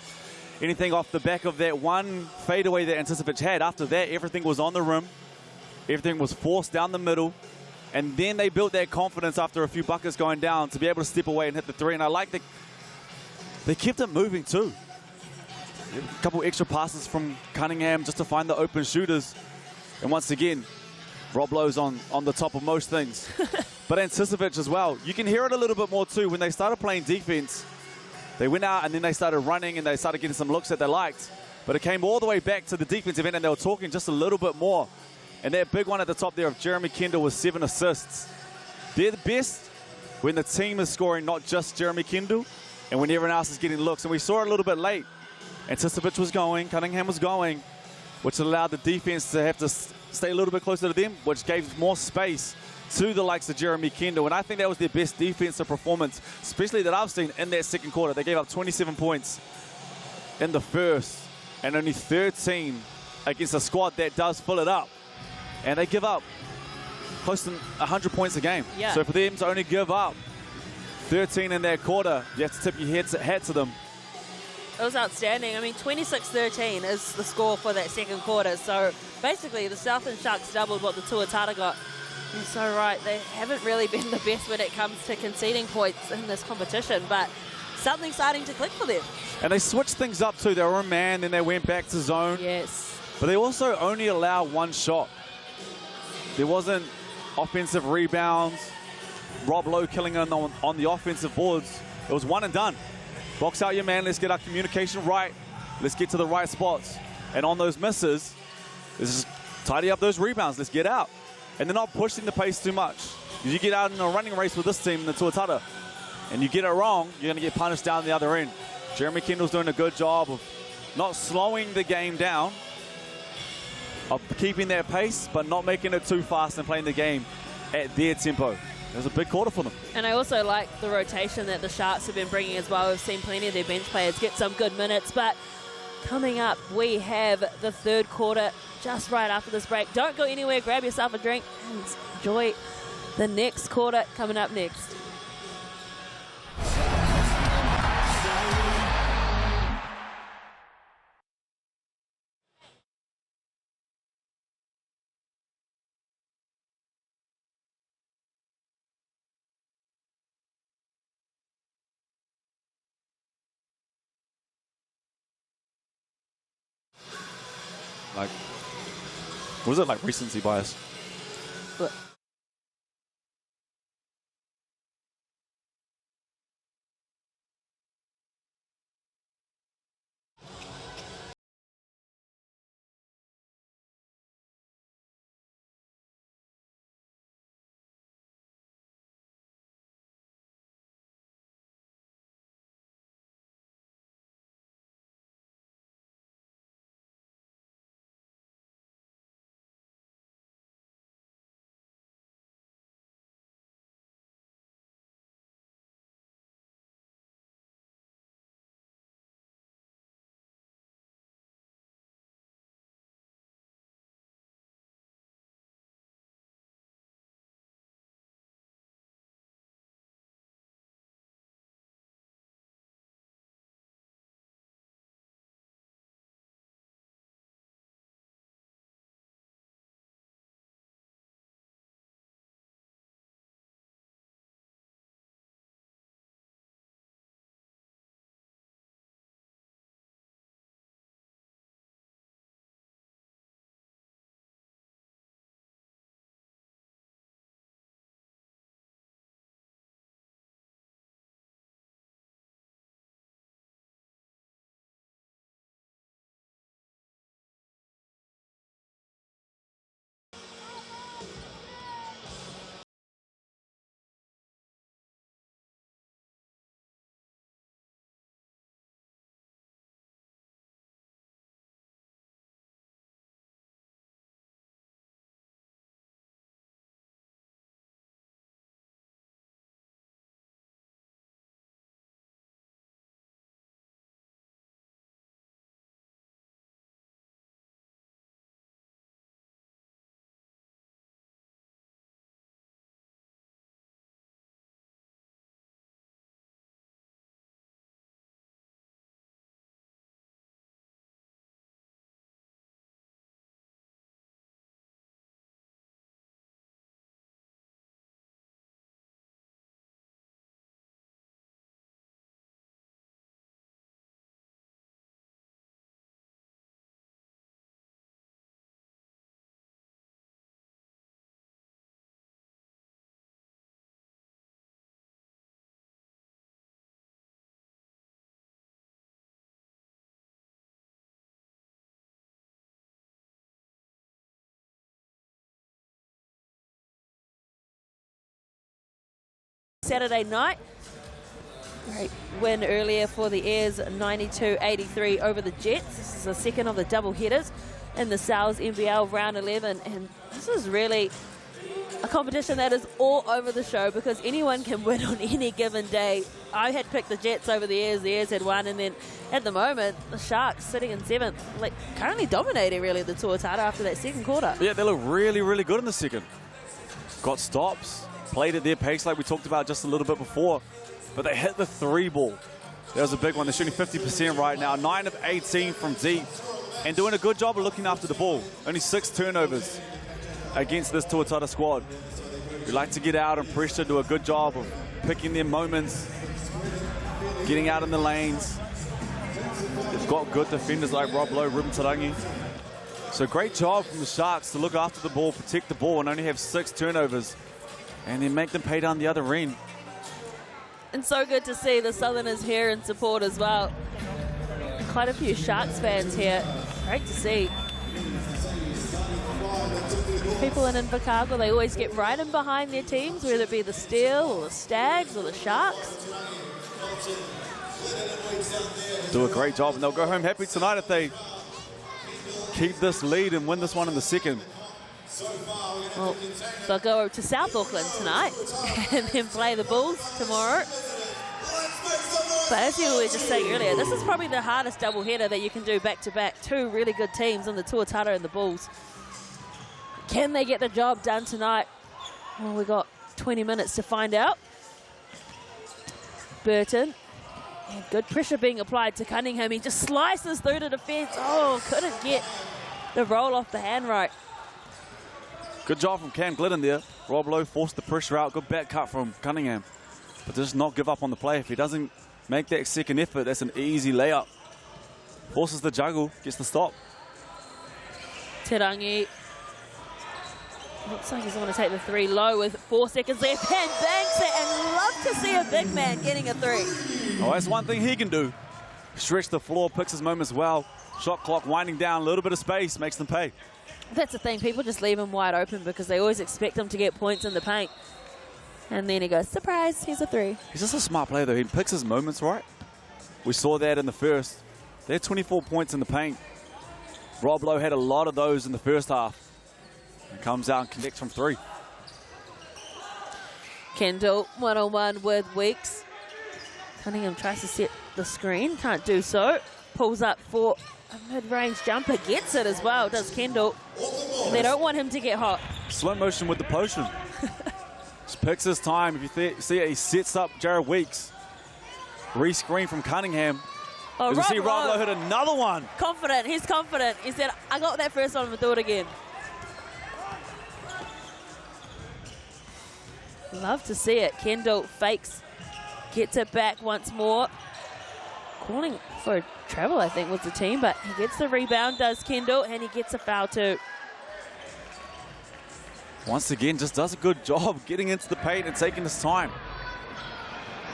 anything off the back of that one fadeaway that Anticipovic had. After that, everything was on the rim. Everything was forced down the middle. And then they built that confidence after a few buckets going down to be able to step away and hit the three. And I like that they kept it moving too. A couple extra passes from Cunningham just to find the open shooters. And once again, Rob Lowe's on the top of most things. But Anticipovic as well. You can hear it a little bit more too. When they started playing defense, they went out and then they started running and they started getting some looks that they liked. But it came all the way back to the defensive end and they were talking just a little bit more. And that big one at the top there of Jeremy Kendall with 7 assists. They're the best when the team is scoring, not just Jeremy Kendall, and when everyone else is getting looks. And we saw it a little bit late. Anticipovic was going, Cunningham was going, which allowed the defense to have to stay a little bit closer to them, which gave more space to the likes of Jeremy Kendall. And I think that was their best defensive performance, especially that I've seen in that second quarter. They gave up 27 points in the first and only 13 against a squad that does fill it up. And they give up close to 100 points a game. Yeah. So for them to only give up 13 in that quarter, you have to tip your hat to them. It was outstanding. I mean, 26-13 is the score for that second quarter. So basically, the Southland Sharks doubled what the Tuatara got. You're so right. They haven't really been the best when it comes to conceding points in this competition, but something's starting to click for them. And they switched things up too. They were in man, then they went back to zone. Yes. But they also only allow one shot. There wasn't offensive rebounds, Rob Lowe killing on the offensive boards. It was one and done. Box out your man, let's get our communication right. Let's get to the right spots. And on those misses, let's just tidy up those rebounds. Let's get out. And they're not pushing the pace too much. If you get out in a running race with this team in the Tuatara, and you get it wrong, you're going to get punished down the other end. Jeremy Kendall's doing a good job of not slowing the game down, of keeping their pace, but not making it too fast and playing the game at their tempo. It was a big quarter for them. And I also like the rotation that the Sharks have been bringing as well. We've seen plenty of their bench players get some good minutes, but coming up, we have the third quarter just right after this break. Don't go anywhere, grab yourself a drink and enjoy the next quarter coming up next. Like, was it like recency bias? But Saturday night. Great win earlier for the Airs, 92-83 over the Jets. This is the second of the double headers in the NZNBL round 11, and this is really a competition that is all over the show because anyone can win on any given day. I had picked the Jets over the Airs had won, and then at the moment the Sharks sitting in 7th, like currently dominating really the Tuatara after that second quarter. Yeah, they look really, really good in the second. Got stops, played at their pace like we talked about just a little bit before, but they hit the 3 ball. That was a big one. They're shooting 50% right now, 9 of 18 from deep, and doing a good job of looking after the ball. Only 6 turnovers against this Tuatara squad. We like to get out and pressure, do a good job of picking their moments, getting out in the lanes. They've got good defenders like Rob Lowe, Ruben Tarangi. So great job from the Sharks to look after the ball, protect the ball, and only have 6 turnovers, and then make them pay down the other end. And so good to see the Southerners here in support as well. Quite a few Sharks fans here. Great to see. People in Invercargill, they always get right in behind their teams, whether it be the Steel or the Stags or the Sharks. Do a great job, and they'll go home happy tonight if they keep this lead and win this one in the second. Well, they'll go to South Auckland tonight and then play the Bulls tomorrow. But as you were just saying earlier, this is probably the hardest doubleheader that you can do back-to-back. 2 really good teams in the Tuatara and the Bulls. Can they get the job done tonight? Well, we've got 20 minutes to find out. Burton. And good pressure being applied to Cunningham. He just slices through the defence. Oh, couldn't get the roll off the hand right. Good job from Cam Glidden there. Rob Lowe forced the pressure out. Good back cut from Cunningham. But just not give up on the play. If he doesn't make that second effort, that's an easy layup. Forces the juggle, gets the stop. Tarangi. Looks like he's going to take the 3 low with 4 seconds left and banks it, and love to see a big man getting a 3. Oh, that's one thing he can do. Stretch the floor, picks his moments well. Shot clock winding down, a little bit of space, makes them pay. That's the thing, people just leave him wide open because they always expect him to get points in the paint. And then he goes, surprise, here's a 3. He's just a smart player though, he picks his moments right. We saw that in the first. They had 24 points in the paint. Rob Lowe had a lot of those in the first half. And comes out and connects from 3. Kendall, one-on-one with Weeks. Cunningham tries to set the screen, can't do so. Pulls up for a mid-range jumper, gets it as well, does Kendall. They don't want him to get hot. Slow motion with the potion. Just picks his time. If you see it, he sets up Jared Weeks. Re-screen from Cunningham. Oh, you see Rob Lowe hit another one. Confident, he's confident. He said, I got that first one, I'm going to do it again. Love to see it. Kendall fakes, gets it back once more. Calling for a travel, I think, was the team, but he gets the rebound, does Kendall, and he gets a foul too. Once again, just does a good job getting into the paint and taking his time.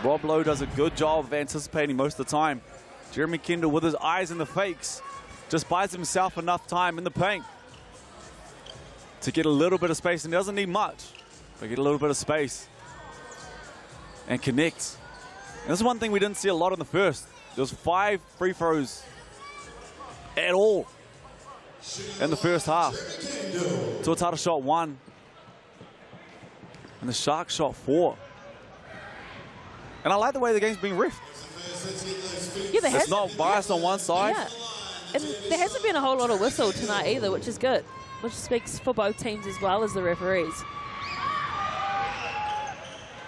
Rob Lowe does a good job of anticipating most of the time. Jeremy Kendall, with his eyes in the fakes, just buys himself enough time in the paint to get a little bit of space, and he doesn't need much. But get a little bit of space and connect. And this is one thing we didn't see a lot in the first. There was 5 free throws at all in the first half. Tuatara shot 1. And the Sharks shot 4. And I like the way the game's being reffed. Yeah, it's not biased on one side. Yeah. And there hasn't been a whole lot of whistle tonight either, which is good. Which speaks for both teams as well as the referees.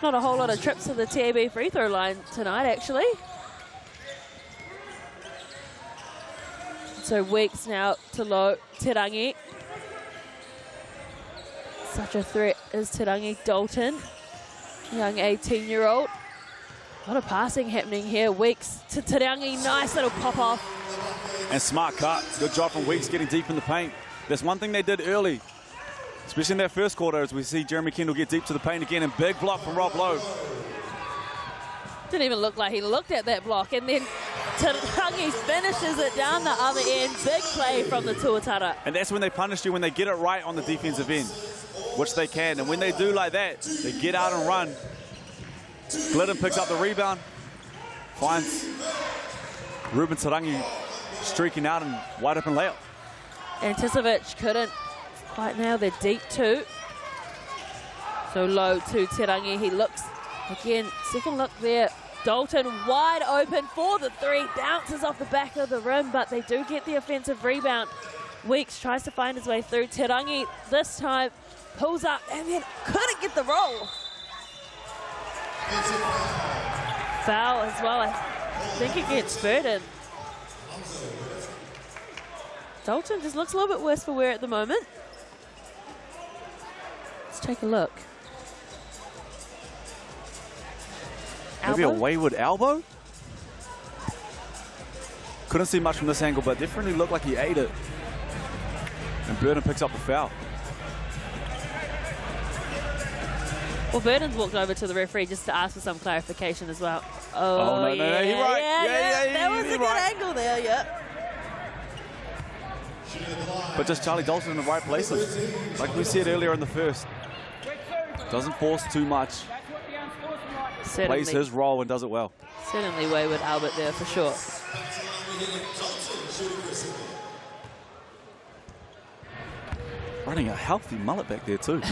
Not a whole lot of trips to the TAB free throw line tonight, actually. So Weeks now to low. Tarangi. Such a threat is Tarangi. Dalton, young 18-year-old. A lot of passing happening here. Weeks to Tarangi. Nice little pop off. And smart cut. Good job from Weeks getting deep in the paint. That's one thing they did early, especially in that first quarter, as we see Jeremy Kendall get deep to the paint again, and big block from Rob Lowe. Didn't even look like he looked at that block, and then Tarangi finishes it down the other end. Big play from the Tuatara. And that's when they punish you, when they get it right on the defensive end, which they can. And when they do like that, they get out and run. Glidden picks up the rebound. Finds Ruben Tarangi streaking out and wide open layup. And Tisovic couldn't quite nail their deep two. So low to Tarangi. He looks again, second look there. Dalton wide open for the three. Bounces off the back of the rim, but they do get the offensive rebound. Weeks tries to find his way through. Tarangi this time pulls up and then couldn't get the roll. Foul as well, I think against Burden. Dalton just looks a little bit worse for wear at the moment. Let's take a look. Maybe a Elbow? wayward elbow? Couldn't see much from this angle, but definitely looked like he ate it. And Burden picks up the foul. Well, Burden's walked over to the referee just to ask for some clarification as well. Oh, no, yeah, you're right. Yeah, that was a good right. angle there, yep. But just Charlie Dalton in the right places. Like we said earlier in the first. Doesn't force too much. Plays his role and does it well. Certainly wayward Albert there for sure. Running a healthy mullet back there too.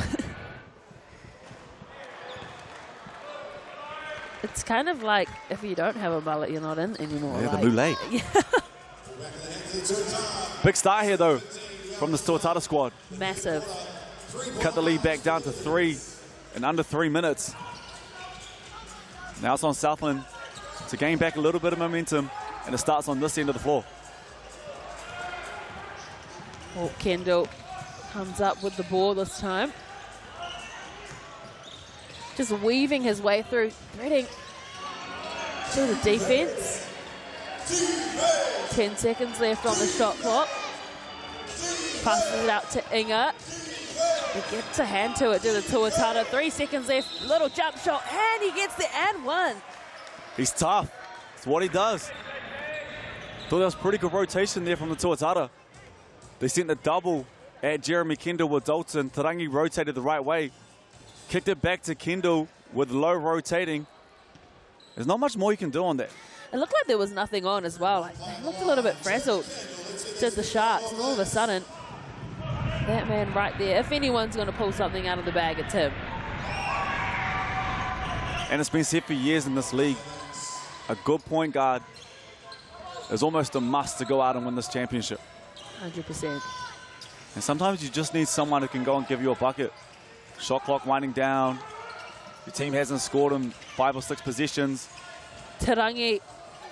It's kind of like if you don't have a mullet, you're not in anymore. Yeah, like, the mullet. Yeah. Big start here though from the Tuatara squad. Massive. Cut the lead back down to 3 in under 3 minutes. Now it's on Southland to gain back a little bit of momentum, and it starts on this end of the floor. Well, Kendall comes up with the ball this time. Just weaving his way through, threading to the defense. 10 seconds left on the shot clock. Passes it out to Inga. He gets a hand to it to the Tuatara. 3 seconds left, little jump shot, and he gets the and one. He's tough. It's what he does. Thought that was pretty good rotation there from the Tuatara. They sent the double at Jeremy Kendall with Dalton. Tarangi rotated the right way. Kicked it back to Kendall with low rotating. There's not much more you can do on that. It looked like there was nothing on as well. Like, they looked a little bit frazzled, did the Sharks, and all of a sudden, that man right there, if anyone's going to pull something out of the bag, it's him. And it's been said for years in this league, a good point guard is almost a must to go out and win this championship. 100%. And sometimes you just need someone who can go and give you a bucket. Shot clock winding down. Your team hasn't scored in 5 or 6 possessions. Tarangi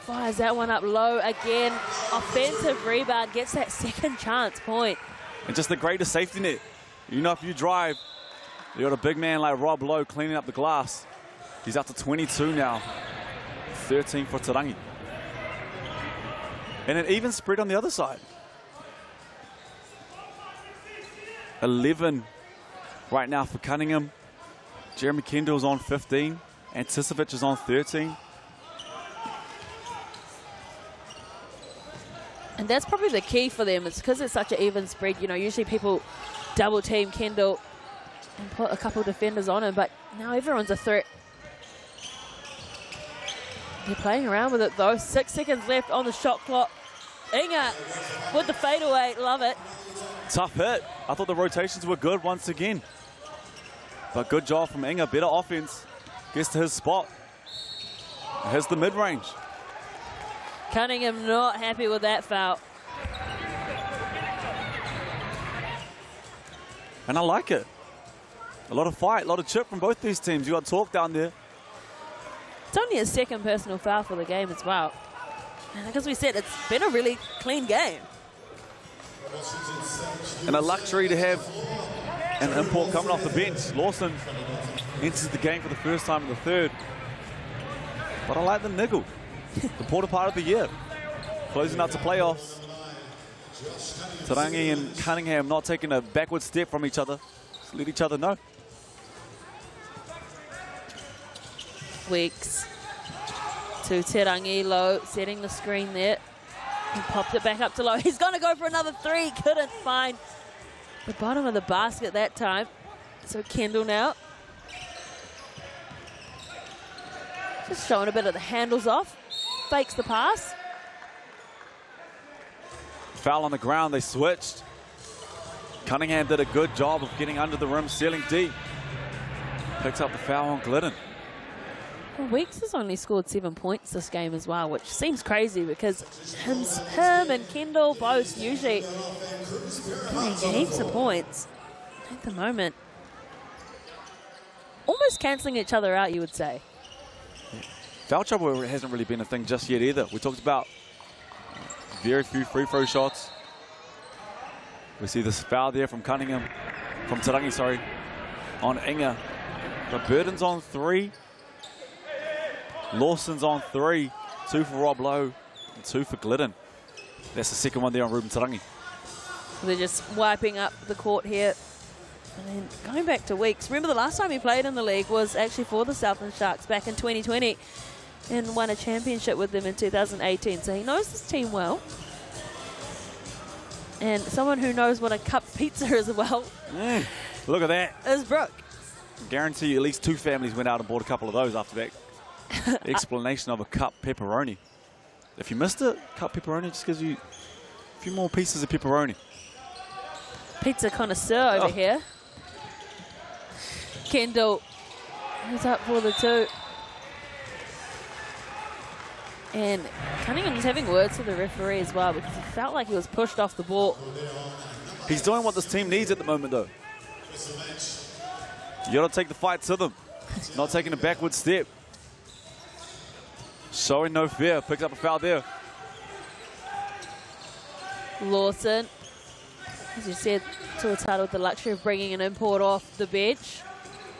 fires that one up low again. Offensive rebound, gets that second chance point. And just the greatest safety net. You know, if you drive, you got a big man like Rob Lowe cleaning up the glass. He's up to 22 now. 13 for Tarangi. And an even spread on the other side. 11 right now for Cunningham. Jeremy Kendall's on 15. Anticevic is on 13. And that's probably the key for them. It's because it's such an even spread. You know, usually people double team Kendall and put a couple defenders on him, but now everyone's a threat. They're playing around with it though. 6 seconds left on the shot clock. Inga with the fadeaway, love it. Tough hit. I thought the rotations were good once again. But good job from Inga, better offense. Gets to his spot. Here's the mid-range. Cunningham not happy with that foul. And I like it. A lot of fight, a lot of chip from both these teams. You got talk down there. It's only his second personal foul for the game as well. And as we said, it's been a really clean game. And a luxury to have an import coming off the bench. Lawson enters the game for the first time in the third. But I like the niggle. The important part of the year. Closing out to playoffs. Tarangi and Cunningham not taking a backward step from each other. Just let each other know. Weeks to Tarangi, low, setting the screen there. He popped it back up to low. He's going to go for another three. Couldn't find the bottom of the basket that time. So Kendall now. Just showing a bit of the handles off. Fakes the pass. Foul on the ground, they switched. Cunningham did a good job of getting under the rim, sealing deep. Picks up the foul on Glidden. Well, Weeks has only scored 7 points this game as well, which seems crazy because him and Kendall both usually getting heaps of points. At the moment, almost cancelling each other out, you would say. Foul trouble hasn't really been a thing just yet either. We talked about very few free throw shots. We see this foul there from Cunningham, from Tarangi, sorry, on Inga. But Burden's on 3. Lawson's on 3. 2 for Rob Lowe and 2 for Glidden. That's the second one there on Ruben Tarangi. They're just wiping up the court here. And then going back to Weeks. Remember the last time he played in the league was actually for the Southland Sharks back in 2020 and won a championship with them in 2018. So he knows this team well. And someone who knows what a cup pizza is as well. Look at that. Is Brooke. Guarantee you at least 2 families went out and bought a couple of those after that explanation of a cup pepperoni. If you missed it, cup pepperoni just gives you a few more pieces of pepperoni. Pizza connoisseur over here. Kendall is up for the 2. And Cunningham's having words with the referee as well because he felt like he was pushed off the ball. He's doing what this team needs at the moment, though. You got to take the fight to them. Not taking a backward step. Showing no fear. Picks up a foul there. Lawson, as you said, Tuatara with the luxury of bringing an import off the bench.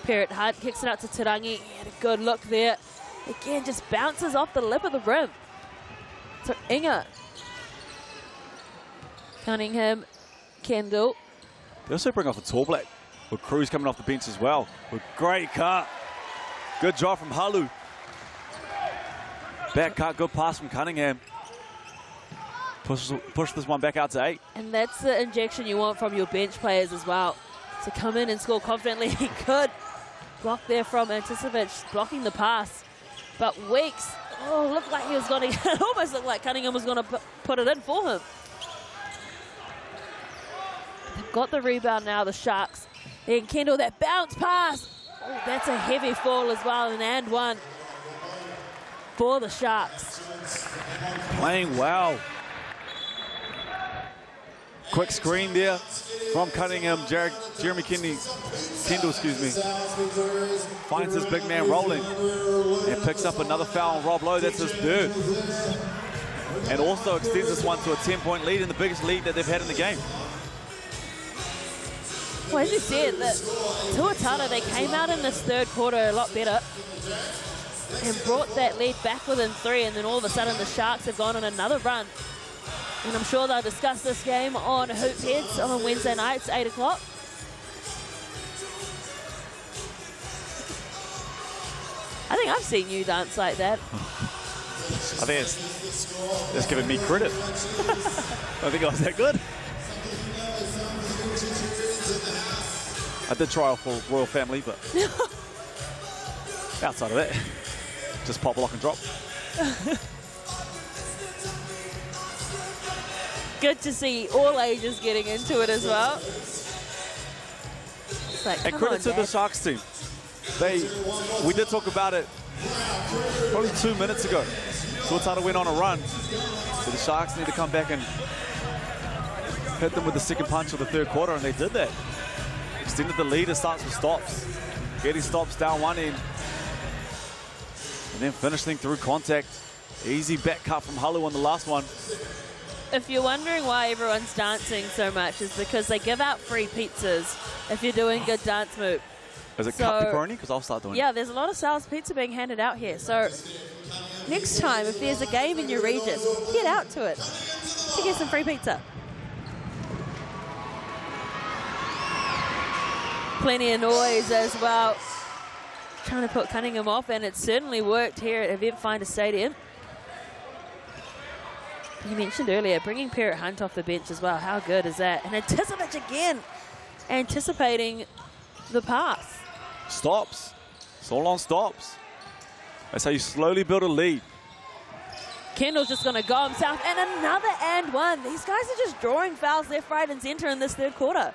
Parrott Hunt kicks it out to Tarangi. He had a good look there. Again, just bounces off the lip of the rim. So Inga. Cunningham, Kendall. They also bring off a tall black with Cruz coming off the bench as well. With great cut. Good job from Halu. Back cut, good pass from Cunningham. Push this one back out to 8. And that's the injection you want from your bench players as well. To come in and score confidently. He could block there from Anticevich, blocking the pass. But Weeks, looked like he was going to, it almost looked like Cunningham was going to put it in for him. They've got the rebound now, the Sharks. And Kendall, that bounce pass. Oh, that's a heavy fall as well, and 1 for the Sharks. Playing well. Quick screen there from Cunningham. Jeremy Kendall, finds his big man rolling and picks up another foul on Rob Lowe. That's his 3rd. And also extends this one to a 10-point lead and the biggest lead that they've had in the game. Well, as you said, that Tuatara, they came out in this 3rd quarter a lot better and brought that lead back within 3, and then all of a sudden the Sharks have gone on another run. And I'm sure they'll discuss this game on Hoop Heads on Wednesday nights, 8 o'clock. I think I've seen you dance like that. I think it's giving me credit. I think I was that good. I did try out for Royal Family, but outside of that, just pop, lock and drop. Good to see all ages getting into it as well. It's like, and credit to the Sharks team. We did talk about it probably 2 minutes ago. Tuatara went on a run, so the Sharks need to come back and hit them with the second punch of the 3rd quarter, and they did that. Extended the lead. It starts with stops. Getting stops down one end. And then finishing through contact. Easy back cut from Halu on the last one. If you're wondering why everyone's dancing so much, is because they give out free pizzas if you're doing a good dance move. Is it cup pepperoni? Because I'll start doing it. Yeah, there's a lot of Sal's pizza being handed out here. So next time, if there's a game in your region, get out to it to get some free pizza. Plenty of noise as well. Trying to put Cunningham off, and it certainly worked here at Eventfinda Stadium. You mentioned earlier, bringing Parrott Hunt off the bench as well. How good is that? And Anticevich again, anticipating the pass. Stops. It's all on stops. That's how you slowly build a lead. Kendall's just going to go himself, and another and one. These guys are just drawing fouls left, right, and center in this third quarter.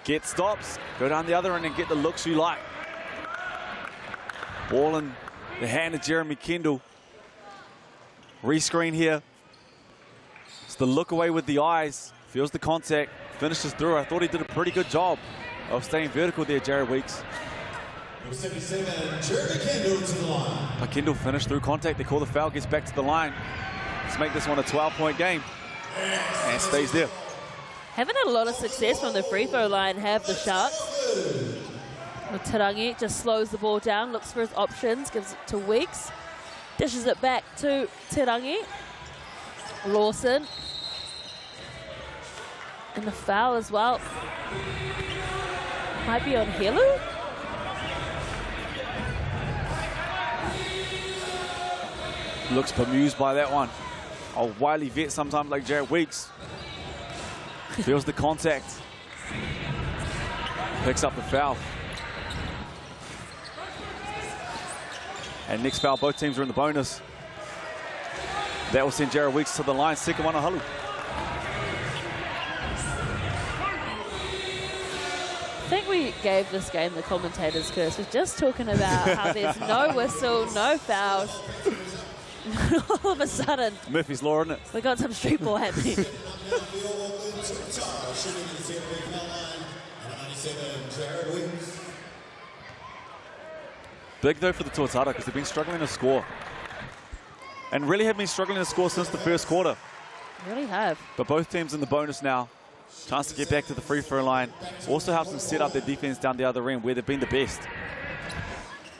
Get stops, go down the other end and get the looks you like. Ball in the hand of Jeremy Kendall. Rescreen here. It's the look away with the eyes. Feels the contact, finishes through. I thought he did a pretty good job of staying vertical there, Jared Weeks. Number 77, Jeremy Kendall to the line. But Kendall finished through contact. They call the foul, gets back to the line. Let's make this one a 12-point game. And stays there. Haven't had a lot of success from the free throw line, have the Sharks. Tarangi just slows the ball down, looks for his options, gives it to Weeks. Dishes it back to Tarangi. Lawson. And the foul as well. Might be on Helu. Looks bemused by that one. A wily vet sometimes like Jared Weeks. Feels the contact. Picks up the foul. And next foul, both teams are in the bonus. That will send Jared Weeks to the line. Second one on Halu. I think we gave this game the commentator's curse. We're just talking about how there's no whistle, no fouls. All of a sudden, Murphy's Law, isn't it? we got some street ball happening. Big though for the Tuatara because they've been struggling to score. And really have been struggling to score since the first quarter. Really have. But both teams in the bonus now. Chance to get back to the free throw line. Also helps them set up their defense down the other end where they've been the best.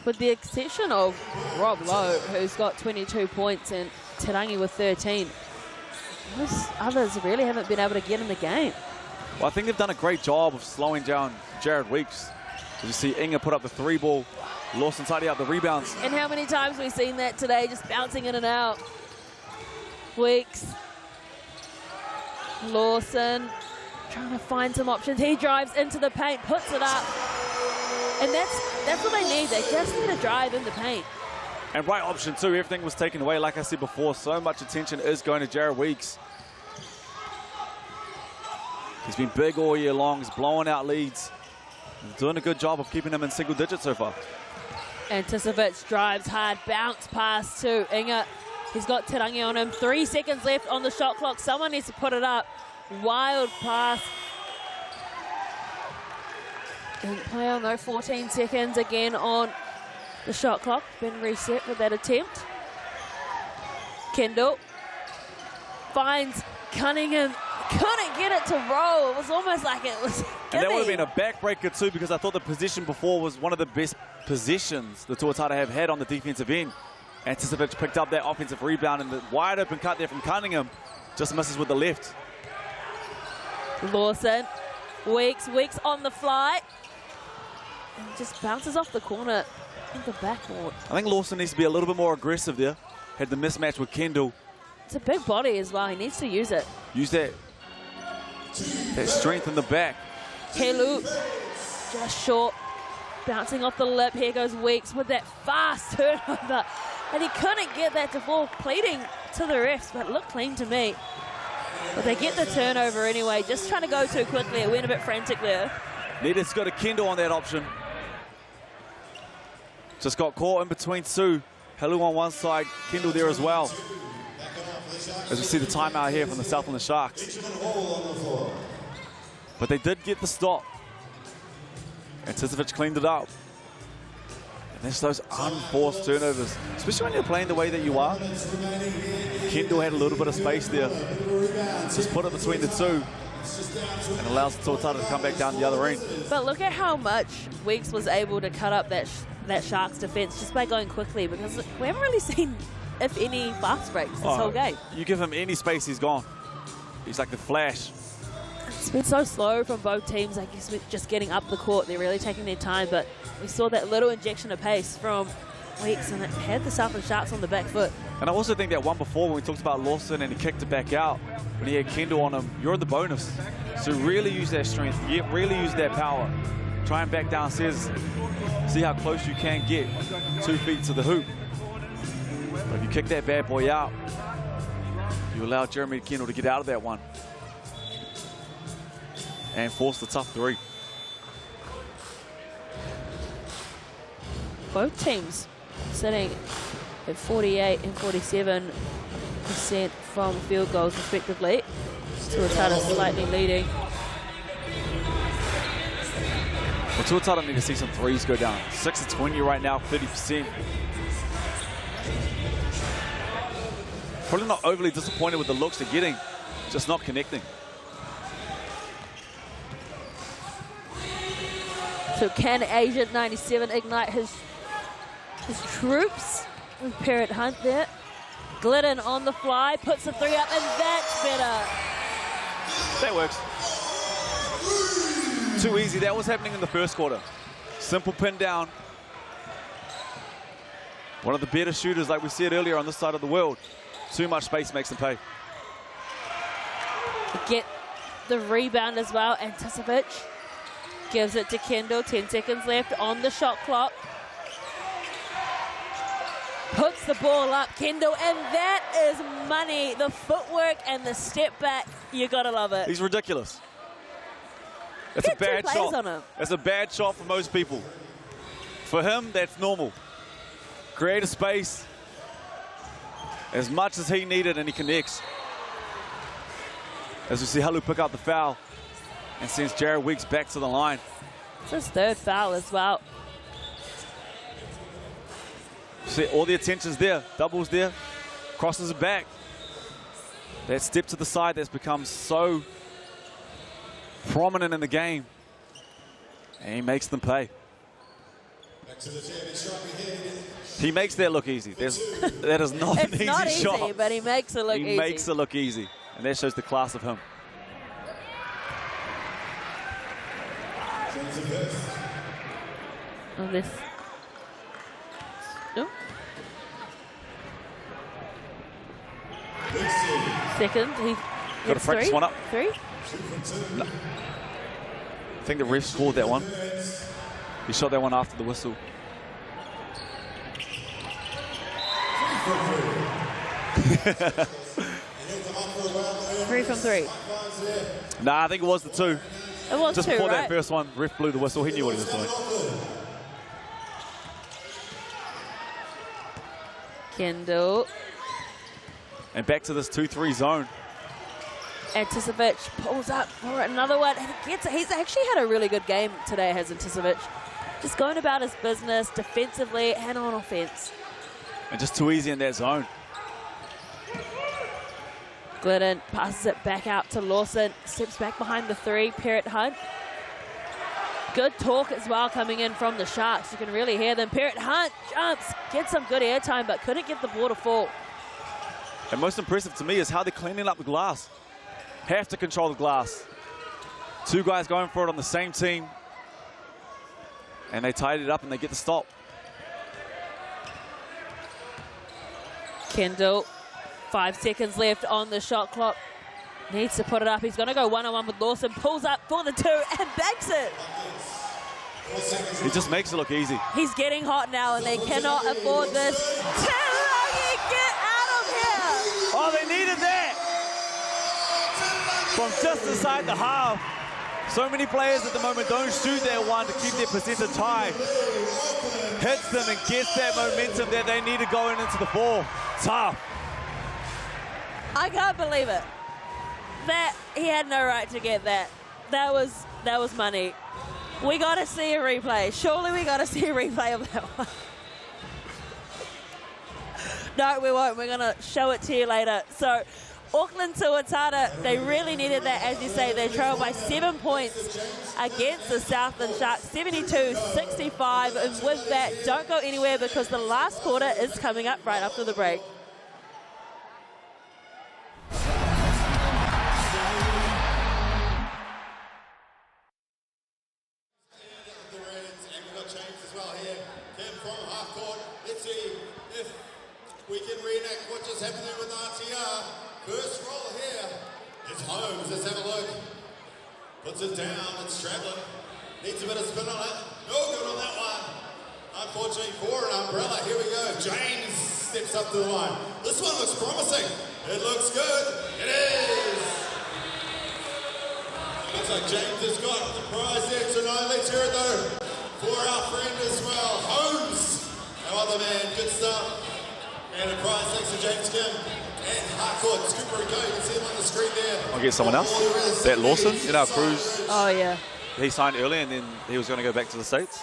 With the exception of Rob Lowe, who's got 22 points, and Tarangi with 13. Most others really haven't been able to get in the game. Well, I think they've done a great job of slowing down Jared Weeks. As you see Inga put up the 3 ball. Lawson tidy up the rebounds. And how many times we've seen that today, just bouncing in and out. Weeks. Lawson trying to find some options. He drives into the paint, puts it up. And that's what they need. They just need to drive in the paint. And right option too. Everything was taken away. Like I said before, so much attention is going to Jared Weeks. He's been big all year long. He's blowing out leads. He's doing a good job of keeping them in single digits so far. Anticipich drives hard, bounce pass to Inga. He's got Tarangi on him. 3 seconds left on the shot clock. Someone needs to put it up. Wild pass. Didn't play on though. 14 seconds again on the shot clock. Been reset with that attempt. Kendall finds Cunningham. Couldn't get it to roll. It was almost like it was And that would have been a backbreaker too, because I thought the position before was one of the best positions the Tuatara have had on the defensive end. Anticipich picked up that offensive rebound, and the wide open cut there from Cunningham just misses with the left. Lawson, Weeks on the fly. And just bounces off the corner in the backboard. I think Lawson needs to be a little bit more aggressive there. Had the mismatch with Kendall. It's a big body as well. He needs to use it. Use that strength in the back. Helu, just short. Bouncing off the lip. Here goes Weeks with that fast turnover. And he couldn't get that to fall, pleading to the refs, but it looked clean to me. But they get the turnover anyway. Just trying to go too quickly. It went a bit frantic there. Needed to go to Kendall on that option. Just got caught in between two. Helu on one side, Kendall there as well. As we see the timeout here from the Southland Sharks. But they did get the stop. Anticipich cleaned it up. And there's those unforced turnovers, especially when you're playing the way that you are. Kendall had a little bit of space there. Just put it between the two and allows the Tuatara to come back down the other end. But look at how much Weeks was able to cut up that Sharks defense just by going quickly, because we haven't really seen, if any, fast breaks this whole game. You give him any space, he's gone. He's like the Flash. It's been so slow from both teams. I guess with just getting up the court, they're really taking their time, but we saw that little injection of pace from Weeks, and it had the Southland Sharks on the back foot. And I also think that one before, when we talked about Lawson and he kicked it back out, when he had Kendall on him, you're in the bonus. So really use that strength, really use that power. Try and back downstairs, see how close you can get 2 feet to the hoop. But if you kick that bad boy out, you allow Jeremy Kendall to get out of that one and force the tough three. Both teams sitting at 48 and 47% from field goals respectively. Tuatara slightly leading. Well, Tuatara need to see some threes go down. 6 to 20 right now, 30%. Probably not overly disappointed with the looks they're getting, just not connecting. So can Agent 97 ignite his troops? With Parrot Hunt there. Glidden on the fly, puts the three up, and that's better. That works. Too easy. That was happening in the first quarter. Simple pin down. One of the better shooters, like we said earlier, on this side of the world. Too much space makes them pay. Get the rebound as well. Anticipovic gives it to Kendall. 10 seconds left on the shot clock. Puts the ball up, Kendall, and that is money. The footwork and the step back, you gotta love it. He's ridiculous. That's a bad shot. On him. That's a bad shot for most people. For him, that's normal. Create a space as much as he needed, and he connects. As we see Halu pick up the foul and sends Jared Weeks back to the line. It's his third foul as well. See, all the attention's there, doubles there, crosses it back. That step to the side that's become so prominent in the game. And he makes them pay. He makes that look easy. That is not an easy not shot. Easy, but he makes it look easy. He makes it look easy. And that shows the class of him. Oh, this. Oh. Second, he Got to practice one up. 3? No. I think the ref scored that one. He shot that one after the whistle. Three from 3. Nah, I think it was the 2. It was Just 2, before right? that first one, ref blew the whistle. He knew what he was doing. Kendall. And back to this 2-3 zone. Anticipovic pulls up for another one and gets it. He's actually had a really good game today, has Anticipovic. Just going about his business defensively and on offense. And just too easy in that zone. Glidden passes it back out to Lawson. Steps back behind the 3. Parrot Hunt. Good talk as well coming in from the Sharks. You can really hear them. Parrot Hunt jumps, gets some good airtime, but couldn't get the ball to fall. And most impressive to me is how they're cleaning up the glass. Have to control the glass. 2 guys going for it on the same team. And they tied it up and they get the stop. Kendall, 5 seconds left on the shot clock. Needs to put it up. He's going to go one-on-one with Lawson. Pulls up for the 2 and backs it. He just makes it look easy. He's getting hot now and they cannot afford this. Tarangi, get out of here! Oh, they needed that! From just inside the half. So many players at the moment don't shoot that one to keep their percentage high. Hits them and gets that momentum that they needed going into the 4. Tough. I can't believe it. That he had no right to get that. That was money. We got to see a replay. Surely we got to see a replay of that one. No, we won't. We're going to show it to you later. So, Auckland Tuatara, they really needed that, as you say. They trailed by 7 points against the Southland Sharks, 72-65. And with that, don't go anywhere because the last quarter is coming up right after the break. We can reenact what just happened there with RTR. First roll here is Holmes. Let's have a look. Puts it down. It's traveling. Needs a bit of spin on it. No good on that one. Unfortunately for an umbrella. Here we go. James steps up to the line. This one looks promising. It looks good. It is. Looks like James has got the prize there tonight. Let's hear it though for our friend as well, Holmes. Our other man, good stuff. And a prize thanks to James Kim and Harcourt. Scooper and go. You can see him on the screen there. I'll get someone else. That Lawson, you know, Cruz. Oh, yeah. He signed early and then he was going to go back to the States.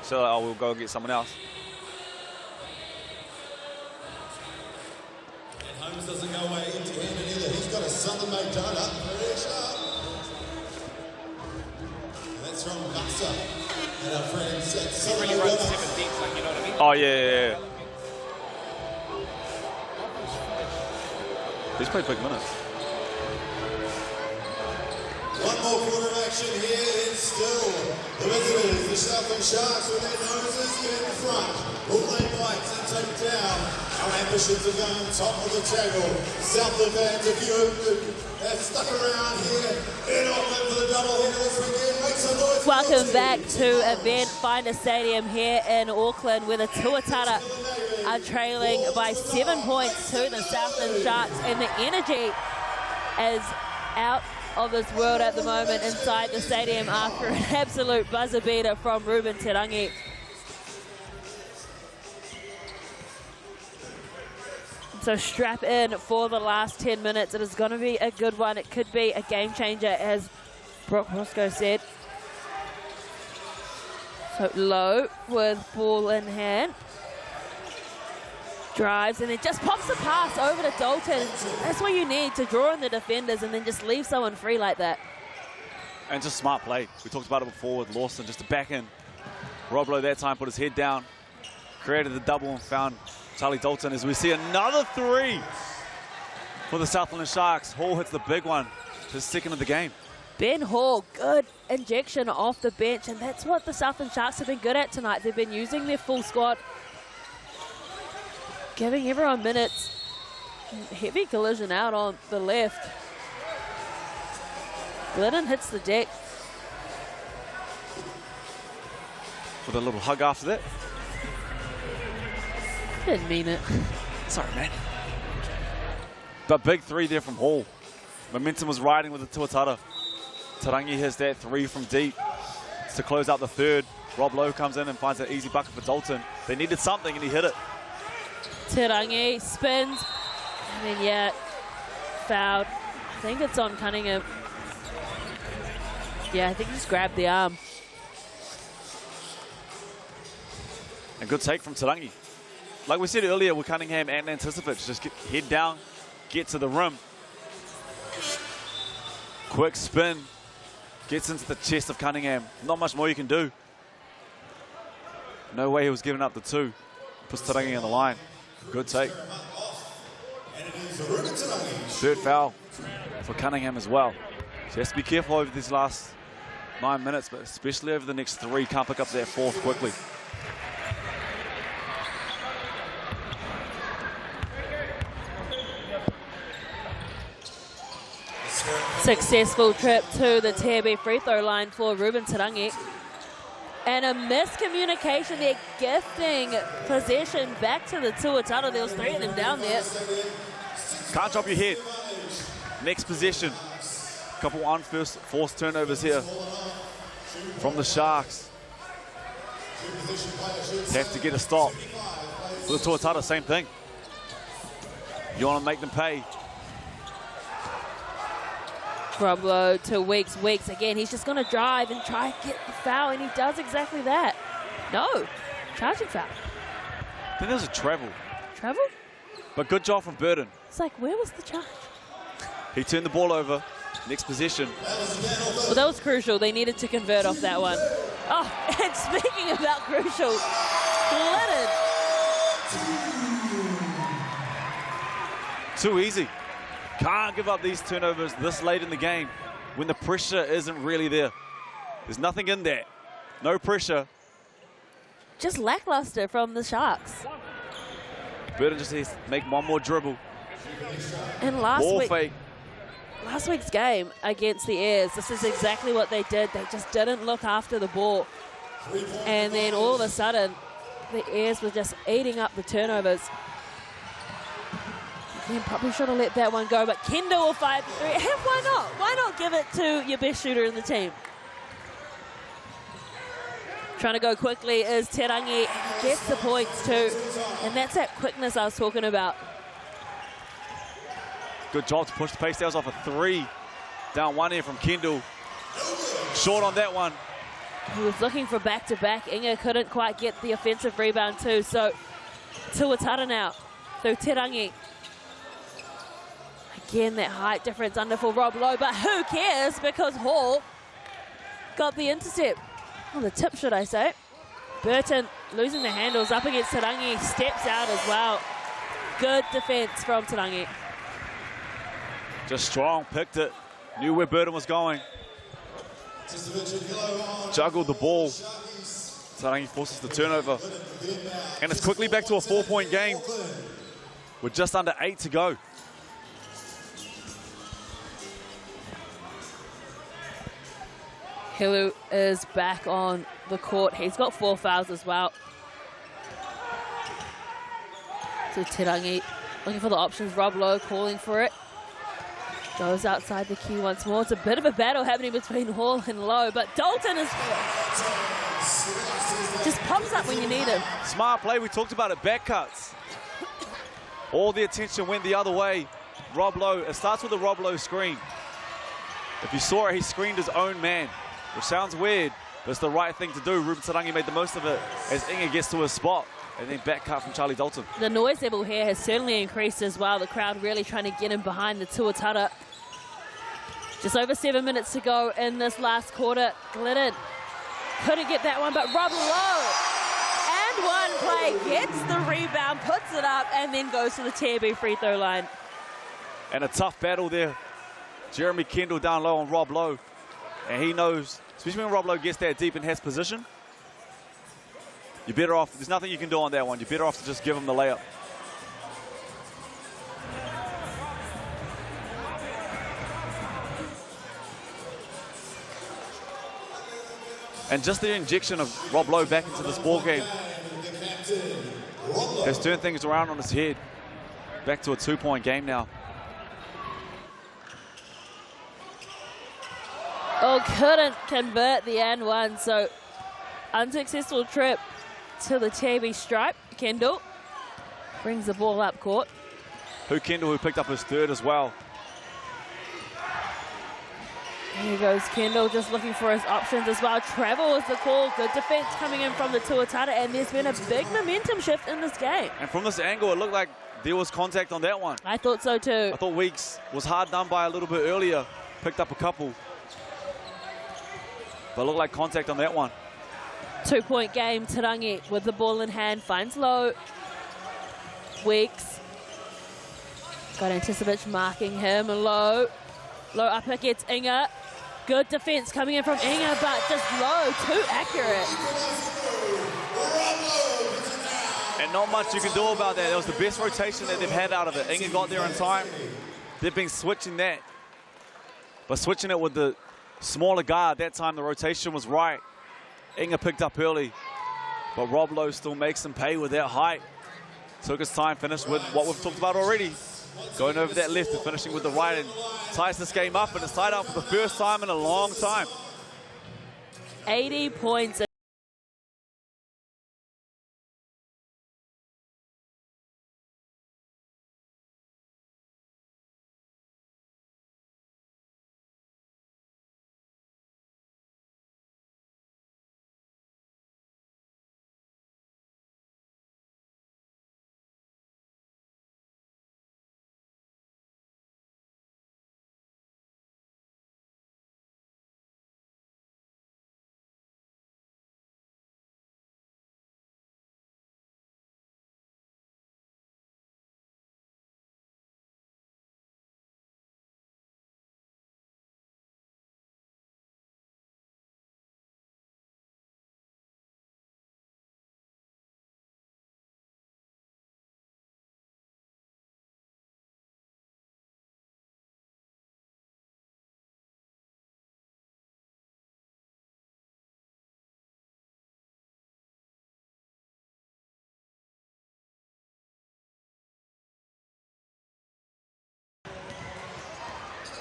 So I will go and get someone else. And Holmes doesn't go away empty-handed either. He's got a Southern made donut. Very sharp. And that's from Buxa. And our friends at Southern made donuts. Oh, yeah. He's played big minutes. One more quarter of action here. It's still the visitors, the Southland Sharks, with their noses in front. All they fight and take down. Our ambitions are going top of the table. Southland fans, if you have stuck around here in Auckland for the doubleheader this weekend, make some noise. Welcome back to Eventfinda Stadium here in Auckland, where the Tuatara are trailing by 7 points to the Southland Sharks, and the energy is out of this world at the moment inside the stadium after an absolute buzzer beater from Ruben Terangi. So strap in for the last 10 minutes. It is going to be a good one. It could be a game changer, as Brock Roscoe said. So Low with ball in hand. Drives and then just pops the pass over to Dalton. That's what you need to draw in the defenders and then just leave someone free like that. And just smart play. We talked about it before with Lawson, just to back in. Rob Lowe that time put his head down, created the double and found Charlie Dalton as we see another three for the Southland Sharks. Hall hits the big one, his second of the game. Ben Hall, good injection off the bench, and that's what the Southland Sharks have been good at tonight. They've been using their full squad, giving everyone minutes. Heavy collision out on the left. Glidden hits the deck. With a little hug after that. Didn't mean it. Sorry, man. But big three there from Hall. Momentum was riding with the Tuatara. Tarangi has that three from deep to close out the third. Rob Lowe comes in and finds an easy bucket for Dalton. They needed something and he hit it. Terangi spins, and then yeah, fouled. I think it's on Cunningham. Yeah, I think he just grabbed the arm. A good take from Tarangi. Like we said earlier with Cunningham and Anticipates, just head down, get to the rim. Quick spin, gets into the chest of Cunningham. Not much more you can do. No way he was giving up the two. Puts Tarangi on the line. Good take. Third foul for Cunningham as well. So he has to be careful over these last 9 minutes, but especially over the next three. Can't pick up that fourth quickly. Successful trip to the Tebe free throw line for Ruben Terangi. And a miscommunication there, gifting possession back to the Tuatara. There was three of them down there. Can't drop your head. Next possession. Couple forced turnovers here from the Sharks. Have to get a stop. For the Tuatara, same thing. You want to make them pay. Rob Lowe to Weeks. Weeks again. He's just going to drive and try and get the foul, and he does exactly that. No. Charging foul. I think there was a travel. Travel? But good job from Burden. It's like, where was the charge? He turned the ball over. Next possession. Well, that was crucial. They needed to convert off that one. Oh, and speaking about crucial, Glidden. Too easy. Can't give up these turnovers this late in the game when the pressure isn't really there. There's nothing in there. No pressure. Just lackluster from the Sharks. Burden just needs to make one more dribble. And ball fake. Last week's game against the Airs, this is exactly what they did. They just didn't look after the ball. And then all of a sudden, the Airs were just eating up the turnovers. Again, probably should have let that one go, but Kendall will fire for three. And why not? Why not give it to your best shooter in the team? Trying to go quickly is Te Rangi. Gets the points too. And that's that quickness I was talking about. Good job to push the pace. That was off a three. Down one here from Kendall. Short on that one. He was looking for back-to-back. Inga couldn't quite get the offensive rebound too. So Tuatara now through Te Rangi. Again, that height difference under for Rob Lowe, but who cares because Hall got the intercept. Oh, the tip, should I say. Burton losing the handles up against Te Rangi, steps out as well. Good defense from Te Rangi. Just strong, picked it. Knew where Burton was going. Juggled the ball. Te Rangi forces the turnover. And it's quickly back to a 4-point game with just under 8 to go. Hilu is back on the court. He's got 4 fouls as well. So Te Rangi looking for the options. Rob Lowe calling for it. Goes outside the key once more. It's a bit of a battle happening between Hall and Lowe, but Dalton is just pops up when you need him. Smart play, we talked about it, back cuts. All the attention went the other way. Rob Lowe, it starts with a Rob Lowe screen. If you saw it, he screened his own man, which sounds weird, but it's the right thing to do. Ruben Te Rangi made the most of it as Inga gets to his spot, and then back cut from Charlie Dalton. The noise level here has certainly increased as well. The crowd really trying to get him behind the Tuatara. Just over 7 minutes to go in this last quarter. Glidden couldn't get that one, but Rob Lowe and one play gets the rebound, puts it up, and then goes to the TB free throw line. And a tough battle there. Jeremy Kendall down low on Rob Lowe, and he knows, especially when Rob Lowe gets that deep and has position, you're better off, there's nothing you can do on that one. You're better off to just give him the layup. And just the injection of Rob Lowe back into this ball game has turned things around on his head. Back to a 2-point game now. Oh, couldn't convert the and one, so unsuccessful trip to the TB stripe. Kendall brings the ball up court. Kendall, who picked up his third as well. Here goes Kendall, just looking for his options as well. Travel is the call. Good defense coming in from the Tuatara, and there's been a big momentum shift in this game. And from this angle, it looked like there was contact on that one. I thought so too. I thought Weeks was hard done by a little bit earlier. Picked up a couple. But it looked like contact on that one. 2-point game. Te Rangi with the ball in hand finds Lowe. Weeks. Got Anticipich marking him. Lowe up against Inga. Good defense coming in from Inga, but just Lowe too accurate. And not much you can do about that. That was the best rotation that they've had out of it. Inga got there in time. They've been switching that. But switching it with the smaller guard, that time the rotation was right. Inga picked up early, but Rob Lowe still makes him pay with that height. Took his time, finished with what we've talked about already. Going over that left and finishing with the right, and ties this game up, and it's tied up for the first time in a long time. 80 points.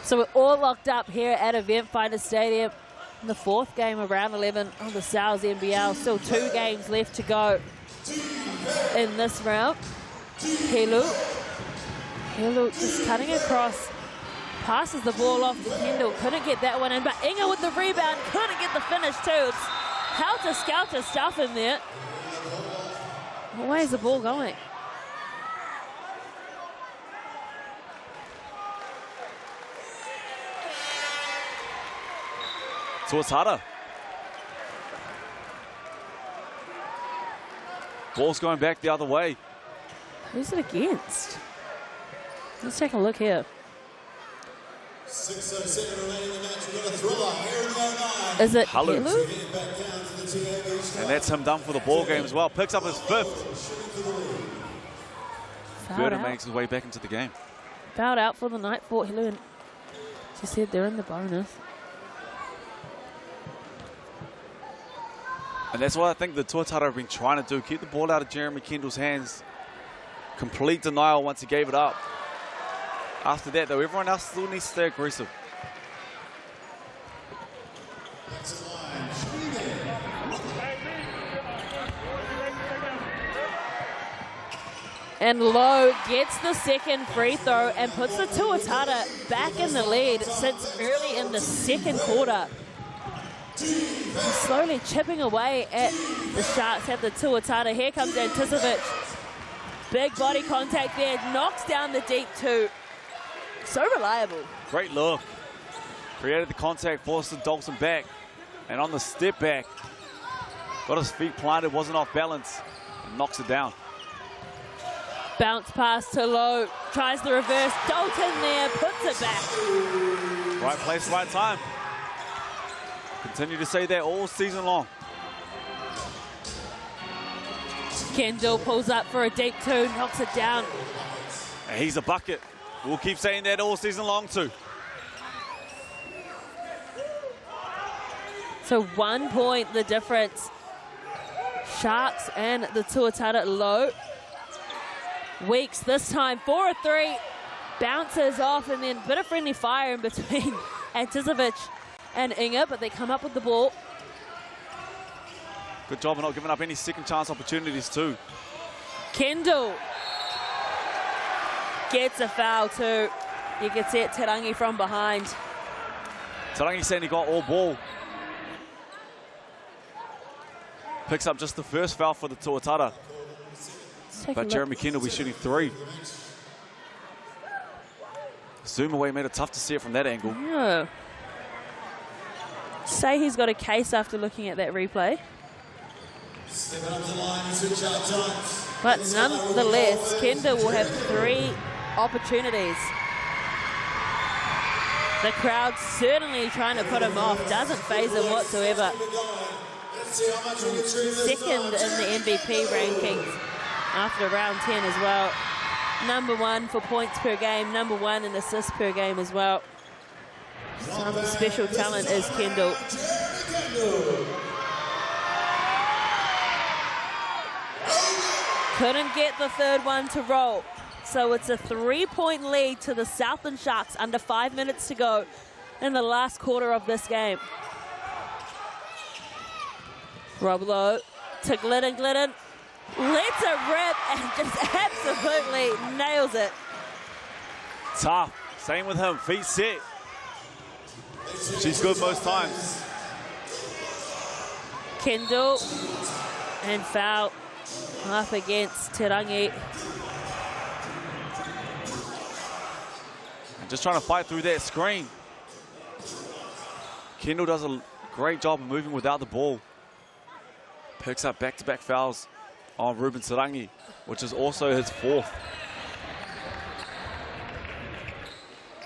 So we're all locked up here at Eventfinda Stadium. The 4th game of round 11 of the NZNBL. Still 2 games left to go in this round. Helu just cutting across. Passes the ball off to Kendall. Couldn't get that one in, but Inga with the rebound. Couldn't get the finish too. It's helter-skelter stuff in there. Where's the ball going? Tuatara. Ball's going back the other way. Who's it against? Let's take a look here. 6:07 remaining in the match. We've got a thriller here in the 09. Is it Halu. Helu? Getting back down to the TAB. And that's him done for the ball game as well. Picks up his 5th. Fouled Burden out. makes his way back into the game. Fouled out for the night for Helu. And she said they're in the bonus. And that's what I think the Tuatara have been trying to do. Keep the ball out of Jeremy Kendall's hands. Complete denial once he gave it up. After that, though, everyone else still needs to stay aggressive. And Lowe gets the 2nd free throw and puts the Tuatara back in the lead since early in the 2nd quarter. Slowly chipping away at the Sharks at the Tuatara. Here comes Anticipovic. Big body contact there. Knocks down the deep 2. So reliable. Great look. Created the contact, forced the Dalton back. And on the step back, got his feet planted, wasn't off balance, and knocks it down. Bounce pass to Lowe. Tries the reverse. Dalton there. Puts it back. Right place, right time. Continue to say that all season long. Kendall pulls up for a deep 2. Knocks it down. And he's a bucket. We'll keep saying that all season long too. So 1 point the difference. Sharks and the Tuatara. Low. Weeks this time for a 3. Bounces off and then a bit of friendly fire in between Anticipovic and Inga, but they come up with the ball. Good job of not giving up any second chance opportunities too. Kendall gets a foul too. You can see it, Terangi from behind. Tarangi saying he got all ball. Picks up just the first foul for the Tuatara. But Jeremy Kendall will be shooting 3. Zoom away made it tough to see it from that angle. Yeah. Say he's got a case after looking at that replay. Stepping up the line, switch out times. But nonetheless, Kendall will have 3 opportunities. The crowd certainly trying to put him off. Doesn't faze him whatsoever. Let's see how much we can retrieve this 2nd in the MVP rankings after round 10 as well. Number 1 for points per game, number 1 in assists per game as well. Some special talent is Kendall. Couldn't get the 3rd one to roll. So it's a 3-point lead to the Southland Sharks under 5 minutes to go in the last quarter of this game. Rob Lowe to Glidden. Glidden lets it rip and just absolutely nails it. Tough. Same with him. Feet set. She's good most times. Kendall and foul up against Terangi. And just trying to fight through that screen. Kendall does a great job of moving without the ball. Picks up back-to-back fouls on Ruben Terangi, which is also his 4th.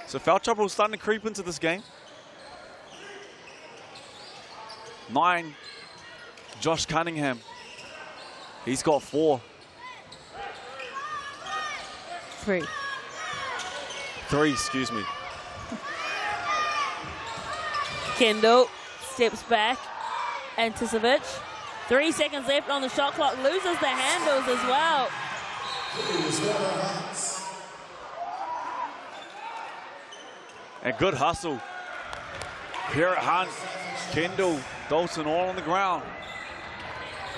So foul trouble is starting to creep into this game. 9, Josh Cunningham. He's got 4. 3. 3, excuse me. Kendall steps back. Anticipovic. 3 seconds left on the shot clock. Loses the handles as well. And good hustle. Here at Hunt, Kendall, Dalton all on the ground.